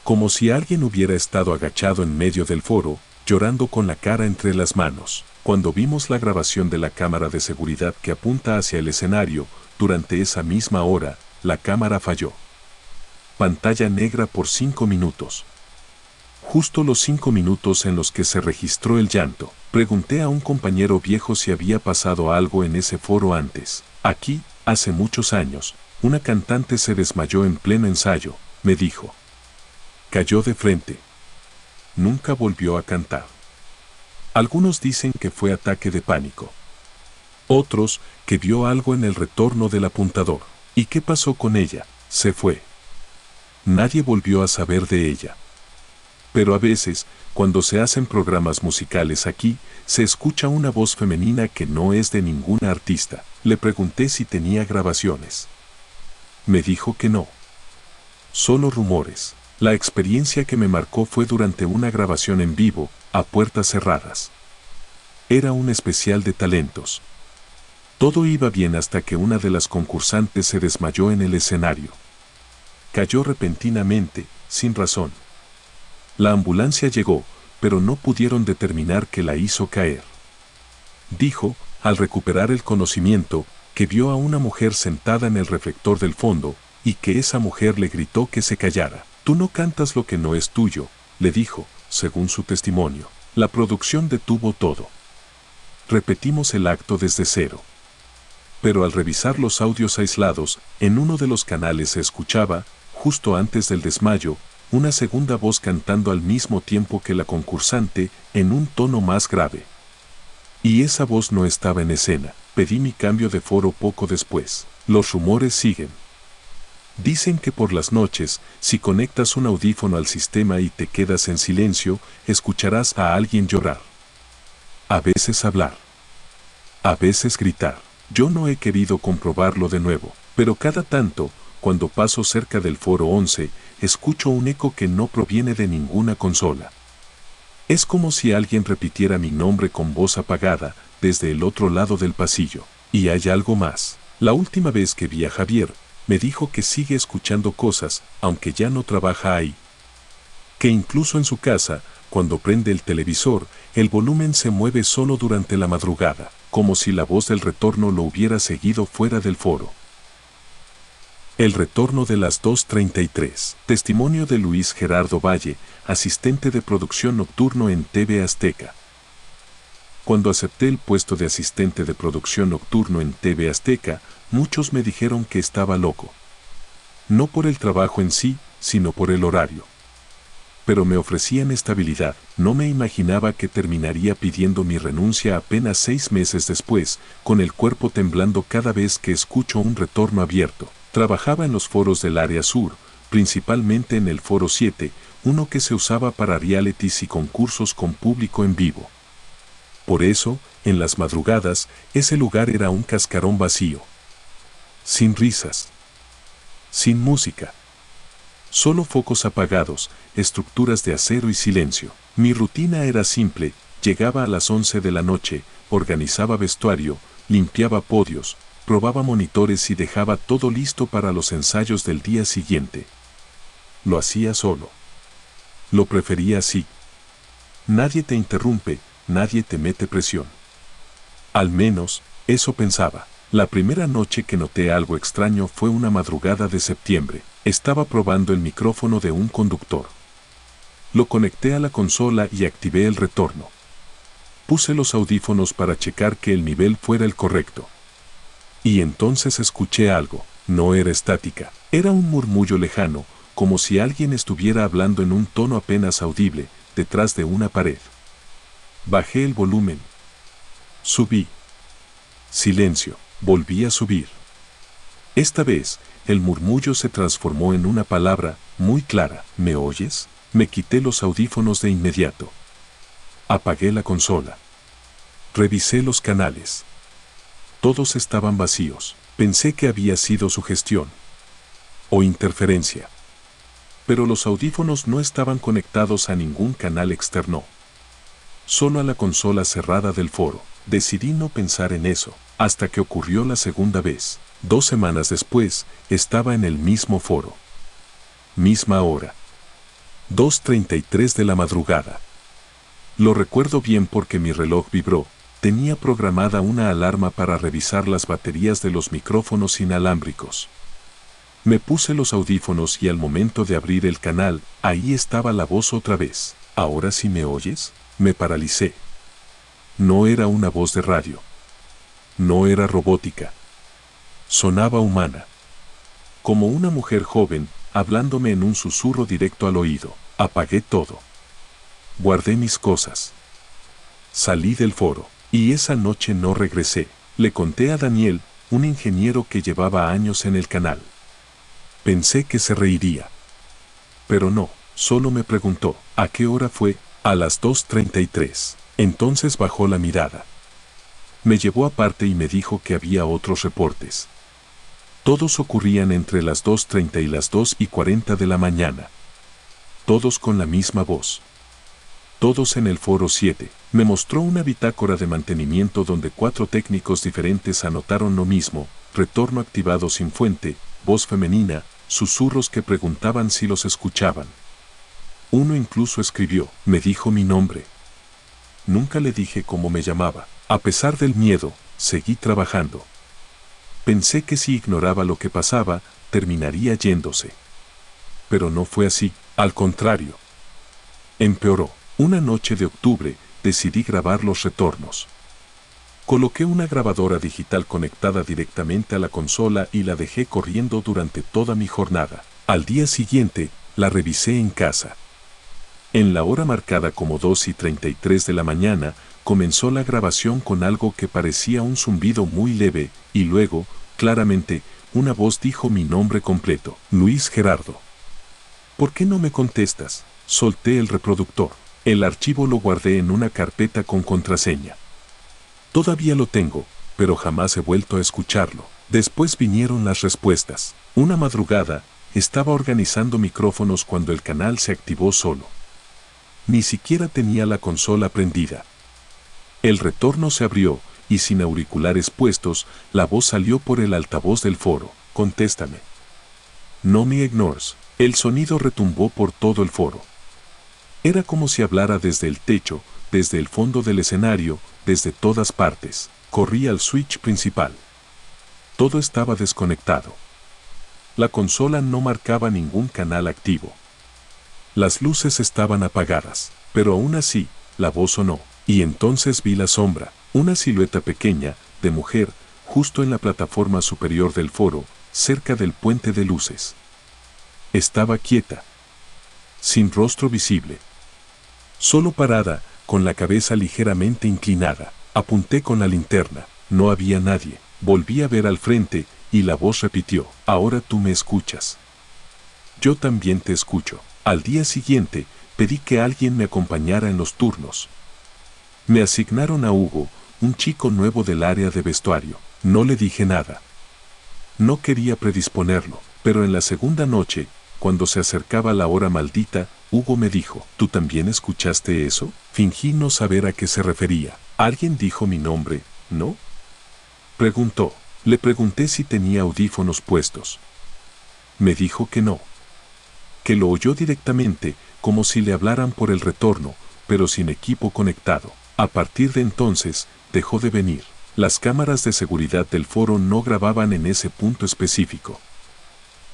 Como si alguien hubiera estado agachado en medio del foro, llorando con la cara entre las manos. Cuando vimos la grabación de la cámara de seguridad que apunta hacia el escenario, durante esa misma hora, la cámara falló. Pantalla negra por 5 minutos. Justo los 5 minutos en los que se registró el llanto. Pregunté a un compañero viejo si había pasado algo en ese foro antes. Aquí, hace muchos años, una cantante se desmayó en pleno ensayo, me dijo. Cayó de frente. Nunca volvió a cantar. Algunos dicen que fue ataque de pánico. Otros, que vio algo en el retorno del apuntador. ¿Y qué pasó con ella? Se fue. Nadie volvió a saber de ella. Pero a veces, cuando se hacen programas musicales aquí, se escucha una voz femenina que no es de ninguna artista. Le pregunté si tenía grabaciones. Me dijo que no. Solo rumores. La experiencia que me marcó fue durante una grabación en vivo, a puertas cerradas. Era un especial de talentos. Todo iba bien hasta que una de las concursantes se desmayó en el escenario. Cayó repentinamente, sin razón. La ambulancia llegó, pero no pudieron determinar qué la hizo caer. Dijo, al recuperar el conocimiento, que vio a una mujer sentada en el reflector del fondo, y que esa mujer le gritó que se callara. Tú no cantas lo que no es tuyo, le dijo, según su testimonio. La producción detuvo todo. Repetimos el acto desde cero. Pero al revisar los audios aislados, en uno de los canales se escuchaba, justo antes del desmayo, una segunda voz cantando al mismo tiempo que la concursante, en un tono más grave. Y esa voz no estaba en escena. Pedí mi cambio de foro poco después. Los rumores siguen. Dicen que por las noches, si conectas un audífono al sistema y te quedas en silencio, escucharás a alguien llorar. A veces hablar. A veces gritar. Yo no he querido comprobarlo de nuevo, pero cada tanto, cuando paso cerca del foro 11, escucho un eco que no proviene de ninguna consola. Es como si alguien repitiera mi nombre con voz apagada, desde el otro lado del pasillo. Y hay algo más. La última vez que vi a Javier, me dijo que sigue escuchando cosas, aunque ya no trabaja ahí. Que incluso en su casa, cuando prende el televisor, el volumen se mueve solo durante la madrugada, como si la voz del retorno lo hubiera seguido fuera del foro. El retorno de las 2:33. Testimonio de Luis Gerardo Valle, asistente de producción nocturno en TV Azteca. Cuando acepté el puesto de asistente de producción nocturno en TV Azteca, muchos me dijeron que estaba loco. No por el trabajo en sí, sino por el horario. Pero me ofrecían estabilidad. No me imaginaba que terminaría pidiendo mi renuncia apenas 6 meses después, con el cuerpo temblando cada vez que escucho un retorno abierto. Trabajaba en los foros del área sur, principalmente en el foro 7, uno que se usaba para realities y concursos con público en vivo. Por eso, en las madrugadas, ese lugar era un cascarón vacío. Sin risas. Sin música. Solo focos apagados, estructuras de acero y silencio. Mi rutina era simple, llegaba a las 11 de la noche, organizaba vestuario, limpiaba podios, probaba monitores y dejaba todo listo para los ensayos del día siguiente. Lo hacía solo. Lo prefería así. Nadie te interrumpe, nadie te mete presión. Al menos, eso pensaba. La primera noche que noté algo extraño fue una madrugada de septiembre. Estaba probando el micrófono de un conductor. Lo conecté a la consola y activé el retorno. Puse los audífonos para checar que el nivel fuera el correcto. Y entonces escuché algo. No era estática. Era un murmullo lejano, como si alguien estuviera hablando en un tono apenas audible, detrás de una pared. Bajé el volumen. Subí. Silencio. Volví a subir. Esta vez, el murmullo se transformó en una palabra, muy clara. ¿Me oyes? Me quité los audífonos de inmediato. Apagué la consola. Revisé los canales. Todos estaban vacíos. Pensé que había sido sugestión. O interferencia. pero los audífonos no estaban conectados a ningún canal externo. Solo a la consola cerrada del foro. Decidí no pensar en eso, hasta que ocurrió la segunda vez. 2 semanas después, estaba en el mismo foro. Misma hora. 2:33 de la madrugada. Lo recuerdo bien porque mi reloj vibró. Tenía programada una alarma para revisar las baterías de los micrófonos inalámbricos. Me puse los audífonos y al momento de abrir el canal, ahí estaba la voz otra vez. ¿Ahora sí me oyes? Me paralicé. No era una voz de radio. No era robótica. Sonaba humana. Como una mujer joven, hablándome en un susurro directo al oído. Apagué todo. Guardé mis cosas. Salí del foro. Y esa noche no regresé. Le conté a Daniel, un ingeniero que llevaba años en el canal. Pensé que se reiría. Pero no, solo me preguntó, ¿a qué hora fue? A las 2:33. Entonces bajó la mirada. Me llevó aparte y me dijo que había otros reportes. Todos ocurrían entre las 2:30 y las 2:40 de la mañana. Todos con la misma voz. Todos en el foro 7. Me mostró una bitácora de mantenimiento donde 4 técnicos diferentes anotaron lo mismo: retorno activado sin fuente, voz femenina, susurros que preguntaban si los escuchaban. Uno incluso escribió, me dijo mi nombre. Nunca le dije cómo me llamaba. A pesar del miedo, seguí trabajando. Pensé que si ignoraba lo que pasaba, terminaría yéndose. Pero no fue así, al contrario. Empeoró. Una noche de octubre, decidí grabar los retornos. Coloqué una grabadora digital conectada directamente a la consola y la dejé corriendo durante toda mi jornada. Al día siguiente, la revisé en casa. En la hora marcada como 2:33 de la mañana, comenzó la grabación con algo que parecía un zumbido muy leve, y luego, claramente, una voz dijo mi nombre completo, Luis Gerardo. ¿Por qué no me contestas? Solté el reproductor. El archivo lo guardé en una carpeta con contraseña. Todavía lo tengo, pero jamás he vuelto a escucharlo. Después vinieron las respuestas. Una madrugada, estaba organizando micrófonos cuando el canal se activó solo. Ni siquiera tenía la consola prendida. El retorno se abrió, y sin auriculares puestos, la voz salió por el altavoz del foro. Contéstame. No me ignores. El sonido retumbó por todo el foro. Era como si hablara desde el techo, desde el fondo del escenario, desde todas partes. Corrí al switch principal. Todo estaba desconectado. La consola no marcaba ningún canal activo. Las luces estaban apagadas, pero aún así, la voz sonó. Y entonces vi la sombra, una silueta pequeña, de mujer, justo en la plataforma superior del foro, cerca del puente de luces. Estaba quieta. Sin rostro visible. Solo parada, con la cabeza ligeramente inclinada. Apunté con la linterna. No había nadie. Volví a ver al frente, y la voz repitió, ahora tú me escuchas. Yo también te escucho. Al día siguiente, pedí que alguien me acompañara en los turnos. Me asignaron a Hugo, un chico nuevo del área de vestuario. No le dije nada. No quería predisponerlo, pero en la segunda noche, cuando se acercaba la hora maldita, Hugo me dijo, ¿tú también escuchaste eso? Fingí no saber a qué se refería. ¿Alguien dijo mi nombre, no? Preguntó. Le pregunté si tenía audífonos puestos. Me dijo que no. Que lo oyó directamente, como si le hablaran por el retorno, pero sin equipo conectado. A partir de entonces, dejó de venir. Las cámaras de seguridad del foro no grababan en ese punto específico.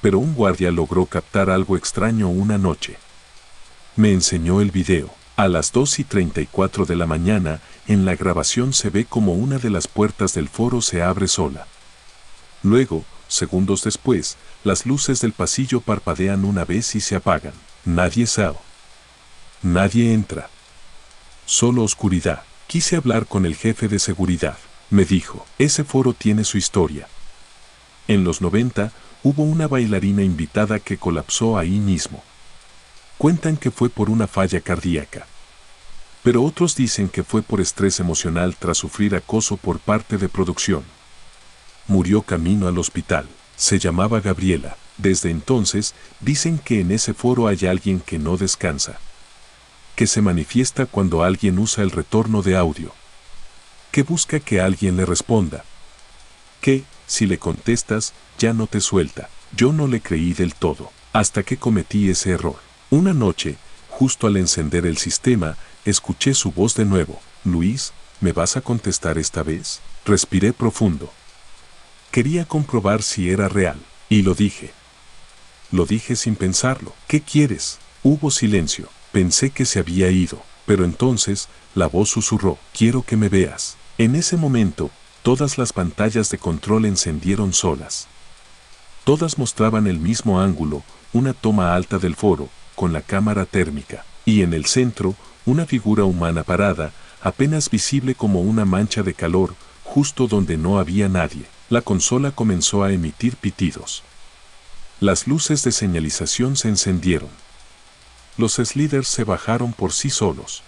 Pero un guardia logró captar algo extraño una noche. Me enseñó el video. A las 2:34 de la mañana, en la grabación se ve como una de las puertas del foro se abre sola. Luego, segundos después, las luces del pasillo parpadean una vez y se apagan. Nadie sale. Nadie entra. Solo oscuridad. Quise hablar con el jefe de seguridad. Me dijo, ese foro tiene su historia. En los 90, hubo una bailarina invitada que colapsó ahí mismo. Cuentan que fue por una falla cardíaca. Pero otros dicen que fue por estrés emocional tras sufrir acoso por parte de producción. Murió camino al hospital. Se llamaba Gabriela. Desde entonces, dicen que en ese foro hay alguien que no descansa, que se manifiesta cuando alguien usa el retorno de audio, que busca que alguien le responda, que, si le contestas, ya no te suelta. Yo no le creí del todo, hasta que cometí ese error. Una noche, justo al encender el sistema, escuché su voz de nuevo. Luis, ¿me vas a contestar esta vez? Respiré profundo. Quería comprobar si era real, y lo dije. Lo dije sin pensarlo. ¿Qué quieres? Hubo silencio. Pensé que se había ido, pero entonces, la voz susurró, quiero que me veas. En ese momento, todas las pantallas de control encendieron solas. Todas mostraban el mismo ángulo, una toma alta del foro, con la cámara térmica, y en el centro, una figura humana parada, apenas visible como una mancha de calor, justo donde no había nadie. La consola comenzó a emitir pitidos. Las luces de señalización se encendieron. Los sliders se bajaron por sí solos.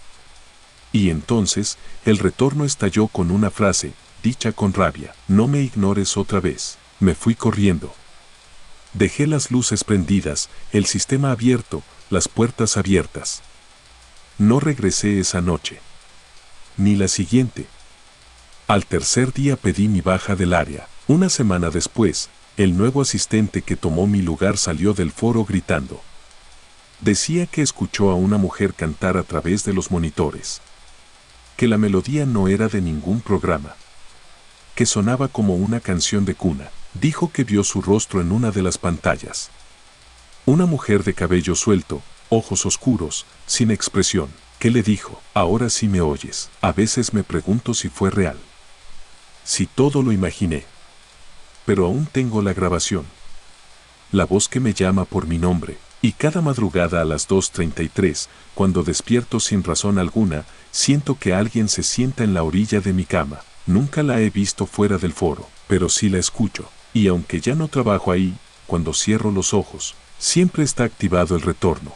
Y entonces, el retorno estalló con una frase, dicha con rabia, no me ignores otra vez. Me fui corriendo. Dejé las luces prendidas, el sistema abierto, las puertas abiertas. No regresé esa noche. Ni la siguiente. Al tercer día pedí mi baja del área. Una semana después, el nuevo asistente que tomó mi lugar salió del foro gritando. Decía que escuchó a una mujer cantar a través de los monitores. Que la melodía no era de ningún programa. Que sonaba como una canción de cuna. Dijo que vio su rostro en una de las pantallas. Una mujer de cabello suelto, ojos oscuros, sin expresión, que le dijo, ahora sí me oyes. A veces me pregunto si fue real. Si todo lo imaginé. Pero aún tengo la grabación. La voz que me llama por mi nombre. Y cada madrugada a las 2:33, cuando despierto sin razón alguna, siento que alguien se sienta en la orilla de mi cama. Nunca la he visto fuera del foro, pero sí la escucho. Y aunque ya no trabajo ahí, cuando cierro los ojos, siempre está activado el retorno.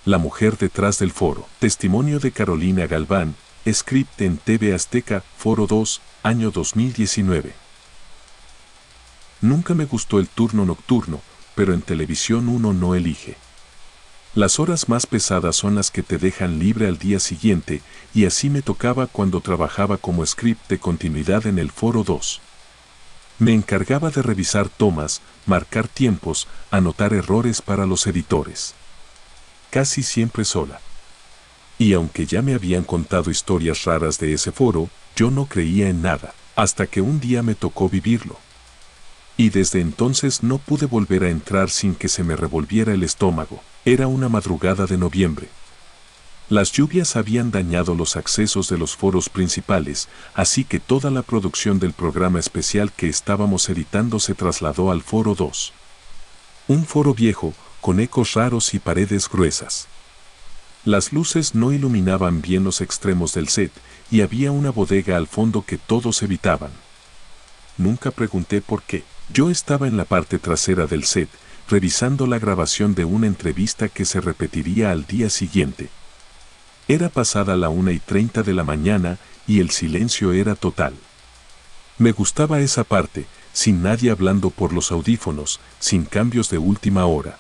La mujer detrás del foro. Testimonio de Carolina Galván, script en TV Azteca, Foro 2, año 2019. Nunca me gustó el turno nocturno, pero en televisión uno no elige. Las horas más pesadas son las que te dejan libre al día siguiente, y así me tocaba cuando trabajaba como script de continuidad en el Foro 2. Me encargaba de revisar tomas, marcar tiempos, anotar errores para los editores. Casi siempre sola. Y aunque ya me habían contado historias raras de ese foro, yo no creía en nada, hasta que un día me tocó vivirlo. Y desde entonces no pude volver a entrar sin que se me revolviera el estómago. Era una madrugada de noviembre. Las lluvias habían dañado los accesos de los foros principales, así que toda la producción del programa especial que estábamos editando se trasladó al Foro 2. Un foro viejo, con ecos raros y paredes gruesas. Las luces no iluminaban bien los extremos del set, y había una bodega al fondo que todos evitaban. Nunca pregunté por qué. Yo estaba en la parte trasera del set, revisando la grabación de una entrevista que se repetiría al día siguiente. Era pasada la 1:30 de la mañana y el silencio era total. Me gustaba esa parte, sin nadie hablando por los audífonos, sin cambios de última hora.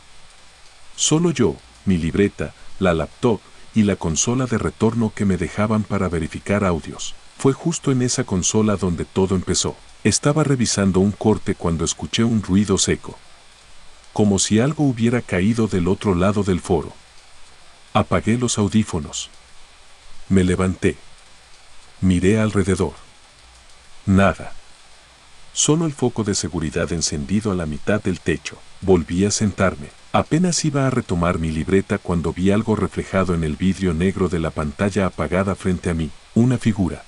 Solo yo, mi libreta, la laptop y la consola de retorno que me dejaban para verificar audios. Fue justo en esa consola donde todo empezó. Estaba revisando un corte cuando escuché un ruido seco. Como si algo hubiera caído del otro lado del foro. Apagué los audífonos. Me levanté. Miré alrededor. Nada. Solo el foco de seguridad encendido a la mitad del techo. Volví a sentarme. Apenas iba a retomar mi libreta cuando vi algo reflejado en el vidrio negro de la pantalla apagada frente a mí. Una figura.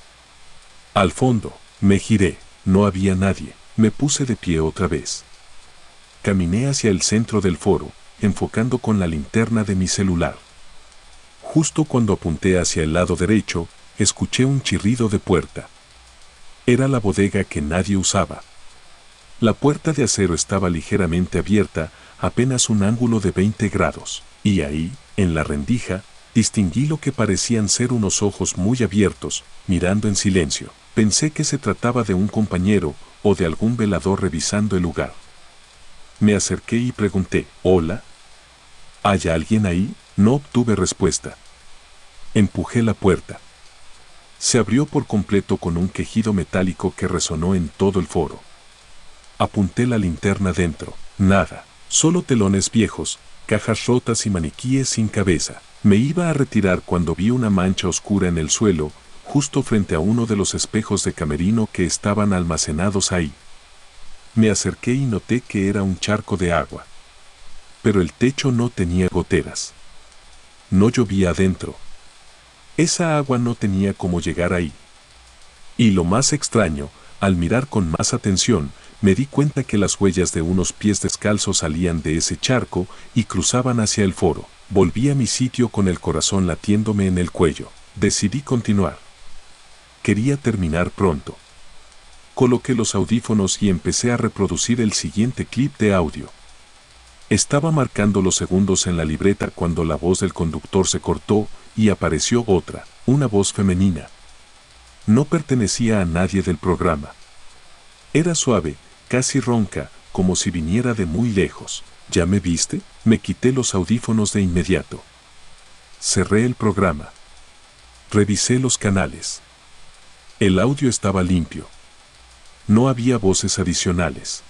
Al fondo, me giré. No había nadie. Me puse de pie otra vez. Caminé hacia el centro del foro, enfocando con la linterna de mi celular. Justo cuando apunté hacia el lado derecho, escuché un chirrido de puerta. Era la bodega que nadie usaba. La puerta de acero estaba ligeramente abierta, apenas un ángulo de 20 grados, y ahí, en la rendija, distinguí lo que parecían ser unos ojos muy abiertos, mirando en silencio. Pensé que se trataba de un compañero o de algún velador revisando el lugar. Me acerqué y pregunté, ¿hola? ¿Hay alguien ahí? No obtuve respuesta. Empujé la puerta. Se abrió por completo con un quejido metálico que resonó en todo el foro. Apunté la linterna dentro. Nada. Solo telones viejos, cajas rotas y maniquíes sin cabeza. Me iba a retirar cuando vi una mancha oscura en el suelo, justo frente a uno de los espejos de camerino que estaban almacenados ahí. Me acerqué y noté que era un charco de agua. Pero el techo no tenía goteras. No llovía adentro. Esa agua no tenía cómo llegar ahí. Y lo más extraño, al mirar con más atención, me di cuenta que las huellas de unos pies descalzos salían de ese charco y cruzaban hacia el foro. Volví a mi sitio con el corazón latiéndome en el cuello. Decidí continuar. Quería terminar pronto. Coloqué los audífonos y empecé a reproducir el siguiente clip de audio. Estaba marcando los segundos en la libreta cuando la voz del conductor se cortó y apareció otra, una voz femenina. No pertenecía a nadie del programa. Era suave, casi ronca, como si viniera de muy lejos. ¿Ya me viste? Me quité los audífonos de inmediato. Cerré el programa. Revisé los canales. El audio estaba limpio. No había voces adicionales.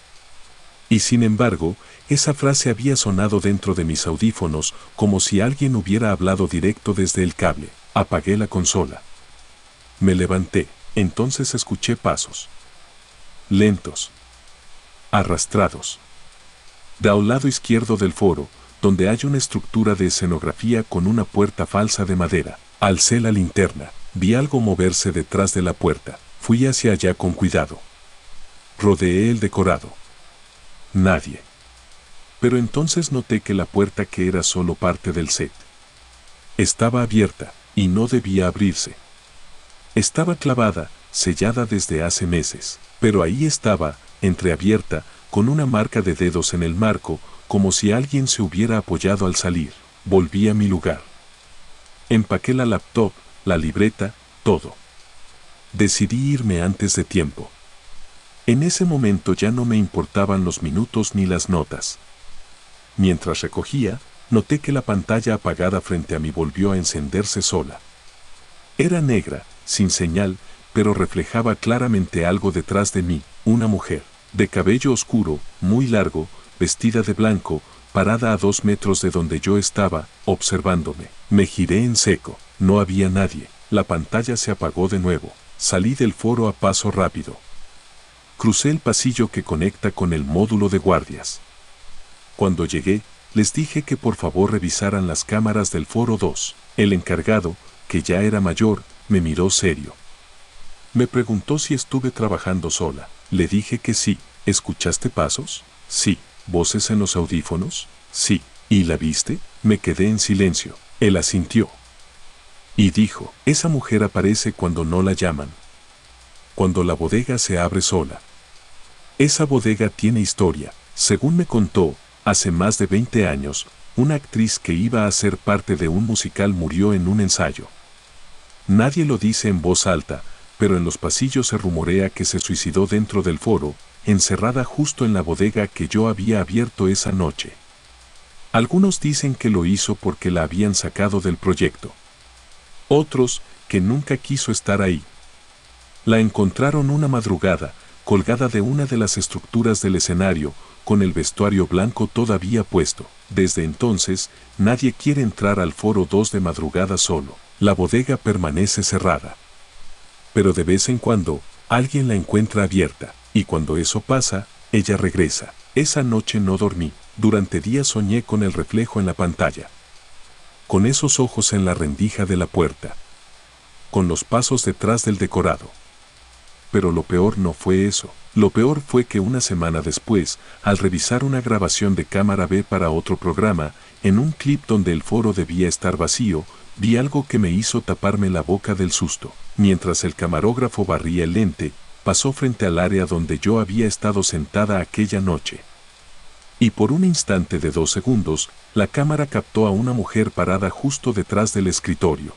Y sin embargo, esa frase había sonado dentro de mis audífonos como si alguien hubiera hablado directo desde el cable. Apagué la consola. Me levanté, entonces escuché pasos. Lentos. Arrastrados. Al lado izquierdo del foro, donde hay una estructura de escenografía con una puerta falsa de madera. Alcé la linterna. Vi algo moverse detrás de la puerta. Fui hacia allá con cuidado. Rodeé el decorado. Nadie. Pero entonces noté que la puerta, que era solo parte del set, estaba abierta, y no debía abrirse. Estaba clavada, sellada desde hace meses, pero ahí estaba, entreabierta, con una marca de dedos en el marco, como si alguien se hubiera apoyado al salir. Volví a mi lugar. Empaqué la laptop, la libreta, todo. Decidí irme antes de tiempo. En ese momento ya no me importaban los minutos ni las notas. Mientras recogía, noté que la pantalla apagada frente a mí volvió a encenderse sola. Era negra, sin señal, pero reflejaba claramente algo detrás de mí, una mujer, de cabello oscuro, muy largo, vestida de blanco, parada a 2 metros de donde yo estaba, observándome. Me giré en seco, no había nadie, la pantalla se apagó de nuevo. Salí del foro a paso rápido. Crucé el pasillo que conecta con el módulo de guardias. Cuando llegué, les dije que por favor revisaran las cámaras del foro 2. El encargado, que ya era mayor, me miró serio. Me preguntó si estuve trabajando sola. Le dije que sí. ¿Escuchaste pasos? Sí. ¿Voces en los audífonos? Sí. ¿Y la viste? Me quedé en silencio. Él asintió. Y dijo, esa mujer aparece cuando no la llaman. Cuando la bodega se abre sola. Esa bodega tiene historia. Según me contó, hace más de 20 años, una actriz que iba a ser parte de un musical murió en un ensayo. Nadie lo dice en voz alta, pero en los pasillos se rumorea que se suicidó dentro del foro, encerrada justo en la bodega que yo había abierto esa noche. Algunos dicen que lo hizo porque la habían sacado del proyecto. Otros, que nunca quiso estar ahí. La encontraron una madrugada, colgada de una de las estructuras del escenario, con el vestuario blanco todavía puesto. Desde entonces, nadie quiere entrar al foro 2 de madrugada solo. La bodega permanece cerrada. Pero de vez en cuando, alguien la encuentra abierta, y cuando eso pasa, ella regresa. Esa noche no dormí. Durante días soñé con el reflejo en la pantalla. Con esos ojos en la rendija de la puerta. Con los pasos detrás del decorado. Pero lo peor no fue eso. Lo peor fue que una semana después, al revisar una grabación de cámara B para otro programa, en un clip donde el foro debía estar vacío, vi algo que me hizo taparme la boca del susto. Mientras el camarógrafo barría el lente, pasó frente al área donde yo había estado sentada aquella noche. Y por un instante de 2 segundos, la cámara captó a una mujer parada justo detrás del escritorio.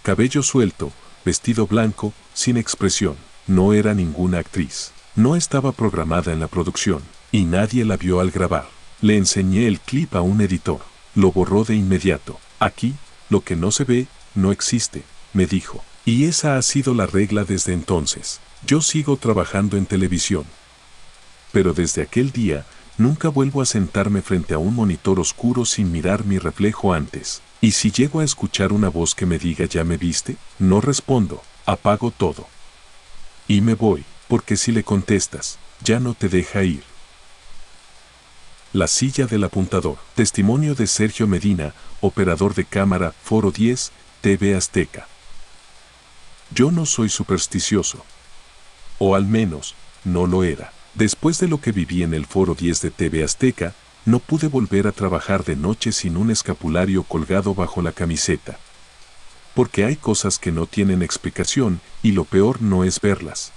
Cabello suelto, vestido blanco, sin expresión. No era ninguna actriz. No estaba programada en la producción. y nadie la vio al grabar. Le enseñé el clip a un editor. Lo borró de inmediato. Aquí, lo que no se ve, no existe, me dijo. Y esa ha sido la regla desde entonces. Yo sigo trabajando en televisión. Pero desde aquel día, nunca vuelvo a sentarme frente a un monitor oscuro sin mirar mi reflejo antes. Y si llego a escuchar una voz que me diga ¿ya me viste? No respondo, apago todo. Y me voy, porque si le contestas, ya no te deja ir. La silla del apuntador. Testimonio de Sergio Medina, operador de cámara, Foro 10, TV Azteca. Yo no soy supersticioso. O al menos, no lo era. Después de lo que viví en el Foro 10 de TV Azteca, no pude volver a trabajar de noche sin un escapulario colgado bajo la camiseta. Porque hay cosas que no tienen explicación, y lo peor no es verlas.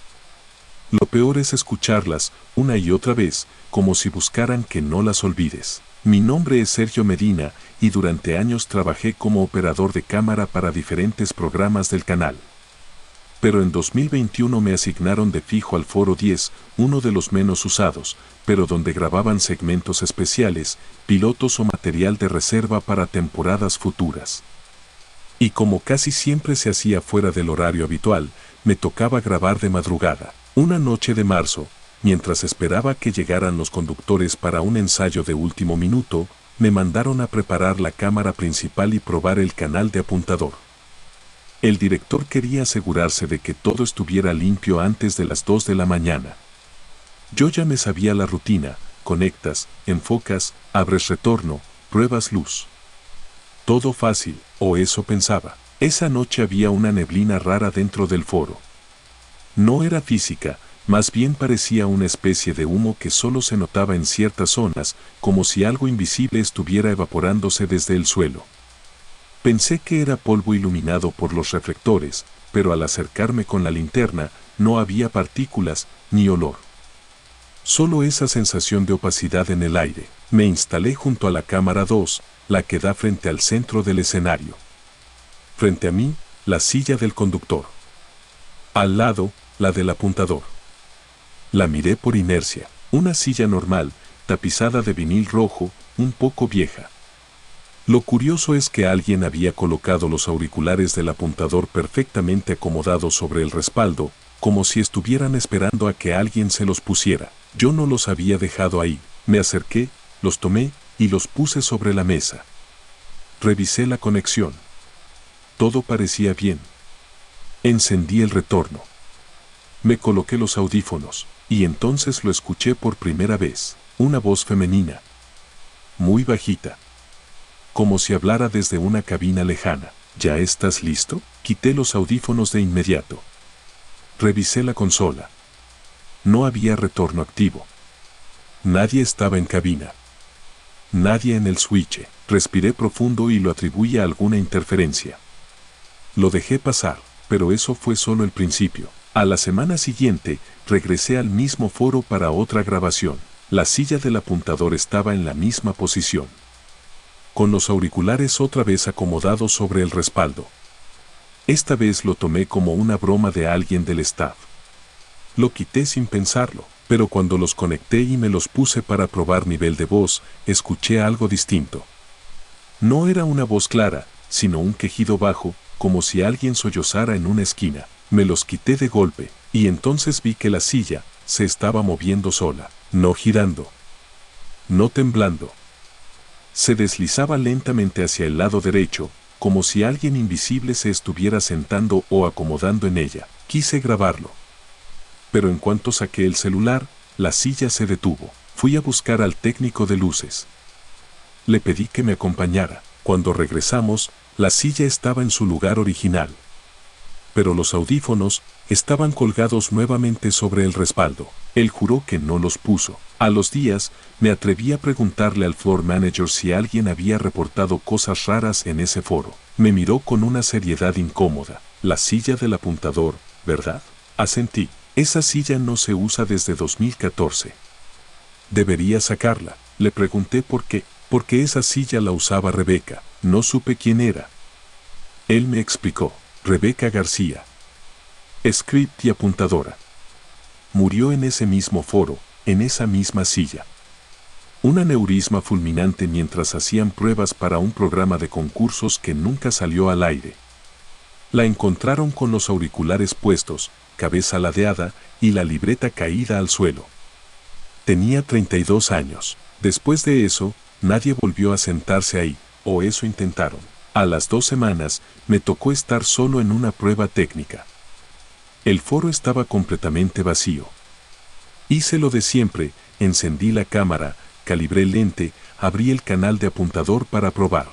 Lo peor es escucharlas, una y otra vez, como si buscaran que no las olvides. Mi nombre es Sergio Medina, y durante años trabajé como operador de cámara para diferentes programas del canal. Pero en 2021 me asignaron de fijo al Foro 10, uno de los menos usados, pero donde grababan segmentos especiales, pilotos o material de reserva para temporadas futuras. Y como casi siempre se hacía fuera del horario habitual, me tocaba grabar de madrugada. Una noche de marzo, mientras esperaba que llegaran los conductores para un ensayo de último minuto, me mandaron a preparar la cámara principal y probar el canal de apuntador. El director quería asegurarse de que todo estuviera limpio antes de las 2 de la mañana. Yo ya me sabía la rutina: conectas, enfocas, abres retorno, pruebas luz. Todo fácil, o eso pensaba. Esa noche había una neblina rara dentro del foro. No era física, más bien parecía una especie de humo que solo se notaba en ciertas zonas, como si algo invisible estuviera evaporándose desde el suelo. Pensé que era polvo iluminado por los reflectores, pero al acercarme con la linterna, no había partículas, ni olor. Solo esa sensación de opacidad en el aire. Me instalé junto a la cámara 2, la que da frente al centro del escenario. Frente a mí, la silla del conductor. Al lado, la del apuntador. La miré por inercia. Una silla normal, tapizada de vinil rojo, un poco vieja. Lo curioso es que alguien había colocado los auriculares del apuntador perfectamente acomodados sobre el respaldo, como si estuvieran esperando a que alguien se los pusiera. Yo no los había dejado ahí. Me acerqué, los tomé y los puse sobre la mesa. Revisé la conexión. Todo parecía bien. Encendí el retorno. Me coloqué los audífonos, y entonces lo escuché por primera vez. Una voz femenina. Muy bajita. Como si hablara desde una cabina lejana. ¿Ya estás listo? Quité los audífonos de inmediato. Revisé la consola. No había retorno activo. Nadie estaba en cabina. Nadie en el switch. Respiré profundo y lo atribuí a alguna interferencia. Lo dejé pasar, pero eso fue solo el principio. A la semana siguiente, regresé al mismo foro para otra grabación. La silla del apuntador estaba en la misma posición, con los auriculares otra vez acomodados sobre el respaldo. Esta vez lo tomé como una broma de alguien del staff. Lo quité sin pensarlo, pero cuando los conecté y me los puse para probar nivel de voz, escuché algo distinto. No era una voz clara, sino un quejido bajo, como si alguien sollozara en una esquina. Me los quité de golpe, y entonces vi que la silla se estaba moviendo sola, no girando, no temblando. Se deslizaba lentamente hacia el lado derecho, como si alguien invisible se estuviera sentando o acomodando en ella. Quise grabarlo. Pero en cuanto saqué el celular, la silla se detuvo. Fui a buscar al técnico de luces. Le pedí que me acompañara. Cuando regresamos, la silla estaba en su lugar original. Pero los audífonos estaban colgados nuevamente sobre el respaldo. Él juró que no los puso. A los días, me atreví a preguntarle al floor manager si alguien había reportado cosas raras en ese foro. Me miró con una seriedad incómoda. La silla del apuntador, ¿verdad? Asentí. Esa silla no se usa desde 2014. Debería sacarla. Le pregunté por qué. Porque esa silla la usaba Rebeca. No supe quién era. Él me explicó. Rebeca García. Script y apuntadora. Murió en ese mismo foro, en esa misma silla. Un aneurisma fulminante mientras hacían pruebas para un programa de concursos que nunca salió al aire. La encontraron con los auriculares puestos, cabeza ladeada y la libreta caída al suelo. Tenía 32 años. Después de eso, nadie volvió a sentarse ahí, o eso intentaron. A las 2 semanas, me tocó estar solo en una prueba técnica. El foro estaba completamente vacío. Hice lo de siempre, encendí la cámara, calibré el lente, abrí el canal de apuntador para probar.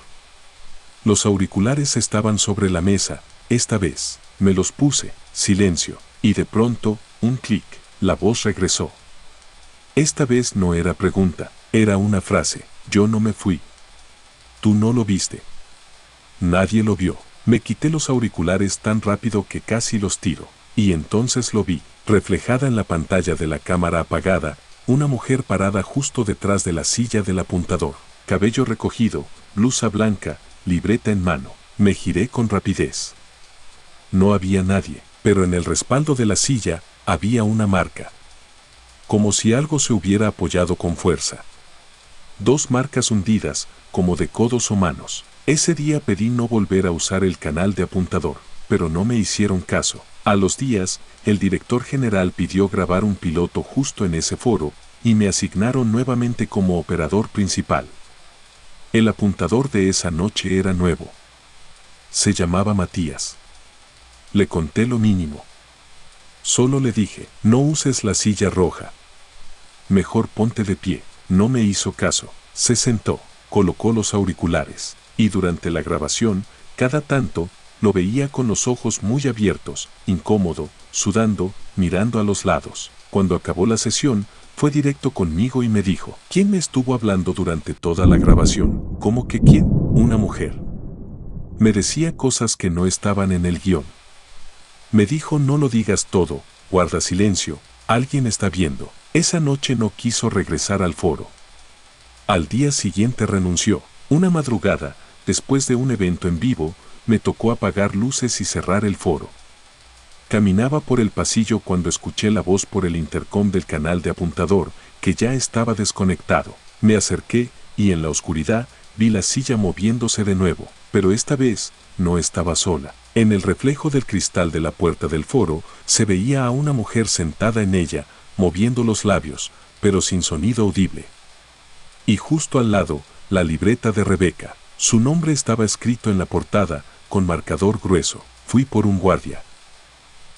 Los auriculares estaban sobre la mesa, esta vez, me los puse, silencio, y de pronto, un clic, la voz regresó. Esta vez no era pregunta, era una frase, yo no me fui. Tú no lo viste. Nadie lo vio. Me quité los auriculares tan rápido que casi los tiro, y entonces lo vi, reflejada en la pantalla de la cámara apagada, una mujer parada justo detrás de la silla del apuntador, cabello recogido, blusa blanca, libreta en mano. Me giré con rapidez. No había nadie, pero en el respaldo de la silla había una marca. Como si algo se hubiera apoyado con fuerza. 2 marcas hundidas, como de codos o manos. Ese día pedí no volver a usar el canal de apuntador, pero no me hicieron caso. A los días, el director general pidió grabar un piloto justo en ese foro, y me asignaron nuevamente como operador principal. El apuntador de esa noche era nuevo. Se llamaba Matías. Le conté lo mínimo. Solo le dije, no uses la silla roja. Mejor ponte de pie. No me hizo caso. Se sentó, colocó los auriculares, y durante la grabación, cada tanto, lo veía con los ojos muy abiertos, incómodo, sudando, mirando a los lados. Cuando acabó la sesión, fue directo conmigo y me dijo, ¿quién me estuvo hablando durante toda la grabación? ¿Cómo que quién? Una mujer. Me decía cosas que no estaban en el guión. Me dijo, no lo digas todo, guarda silencio, alguien está viendo. Esa noche no quiso regresar al foro. Al día siguiente renunció. Una madrugada, después de un evento en vivo, me tocó apagar luces y cerrar el foro. Caminaba por el pasillo cuando escuché la voz por el intercom del canal de apuntador, que ya estaba desconectado. Me acerqué, y en la oscuridad, vi la silla moviéndose de nuevo, pero esta vez, no estaba sola. En el reflejo del cristal de la puerta del foro, se veía a una mujer sentada en ella, moviendo los labios, pero sin sonido audible. Y justo al lado, la libreta de Rebeca. Su nombre estaba escrito en la portada, con marcador grueso. Fui por un guardia.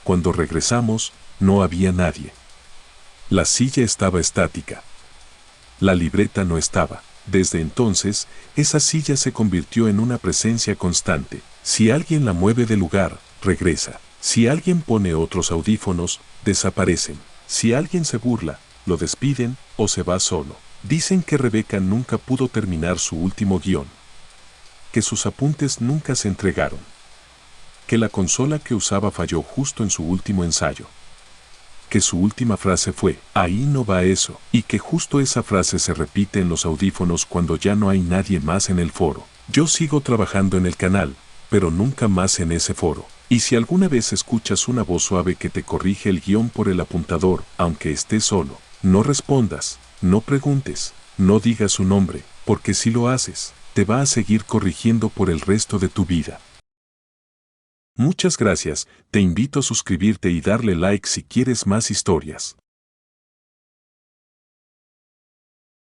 Cuando regresamos, no había nadie. La silla estaba estática. La libreta no estaba. Desde entonces, esa silla se convirtió en una presencia constante. Si alguien la mueve del lugar, regresa. Si alguien pone otros audífonos, desaparecen. Si alguien se burla, lo despiden o se va solo. Dicen que Rebeca nunca pudo terminar su último guión. Que sus apuntes nunca se entregaron. Que la consola que usaba falló justo en su último ensayo. Que su última frase fue, ahí no va eso, y que justo esa frase se repite en los audífonos cuando ya no hay nadie más en el foro. Yo sigo trabajando en el canal, pero nunca más en ese foro. Y si alguna vez escuchas una voz suave que te corrige el guión por el apuntador, aunque estés solo, no respondas, no preguntes, no digas su nombre, porque si lo haces, te va a seguir corrigiendo por el resto de tu vida. Muchas gracias, te invito a suscribirte y darle like si quieres más historias.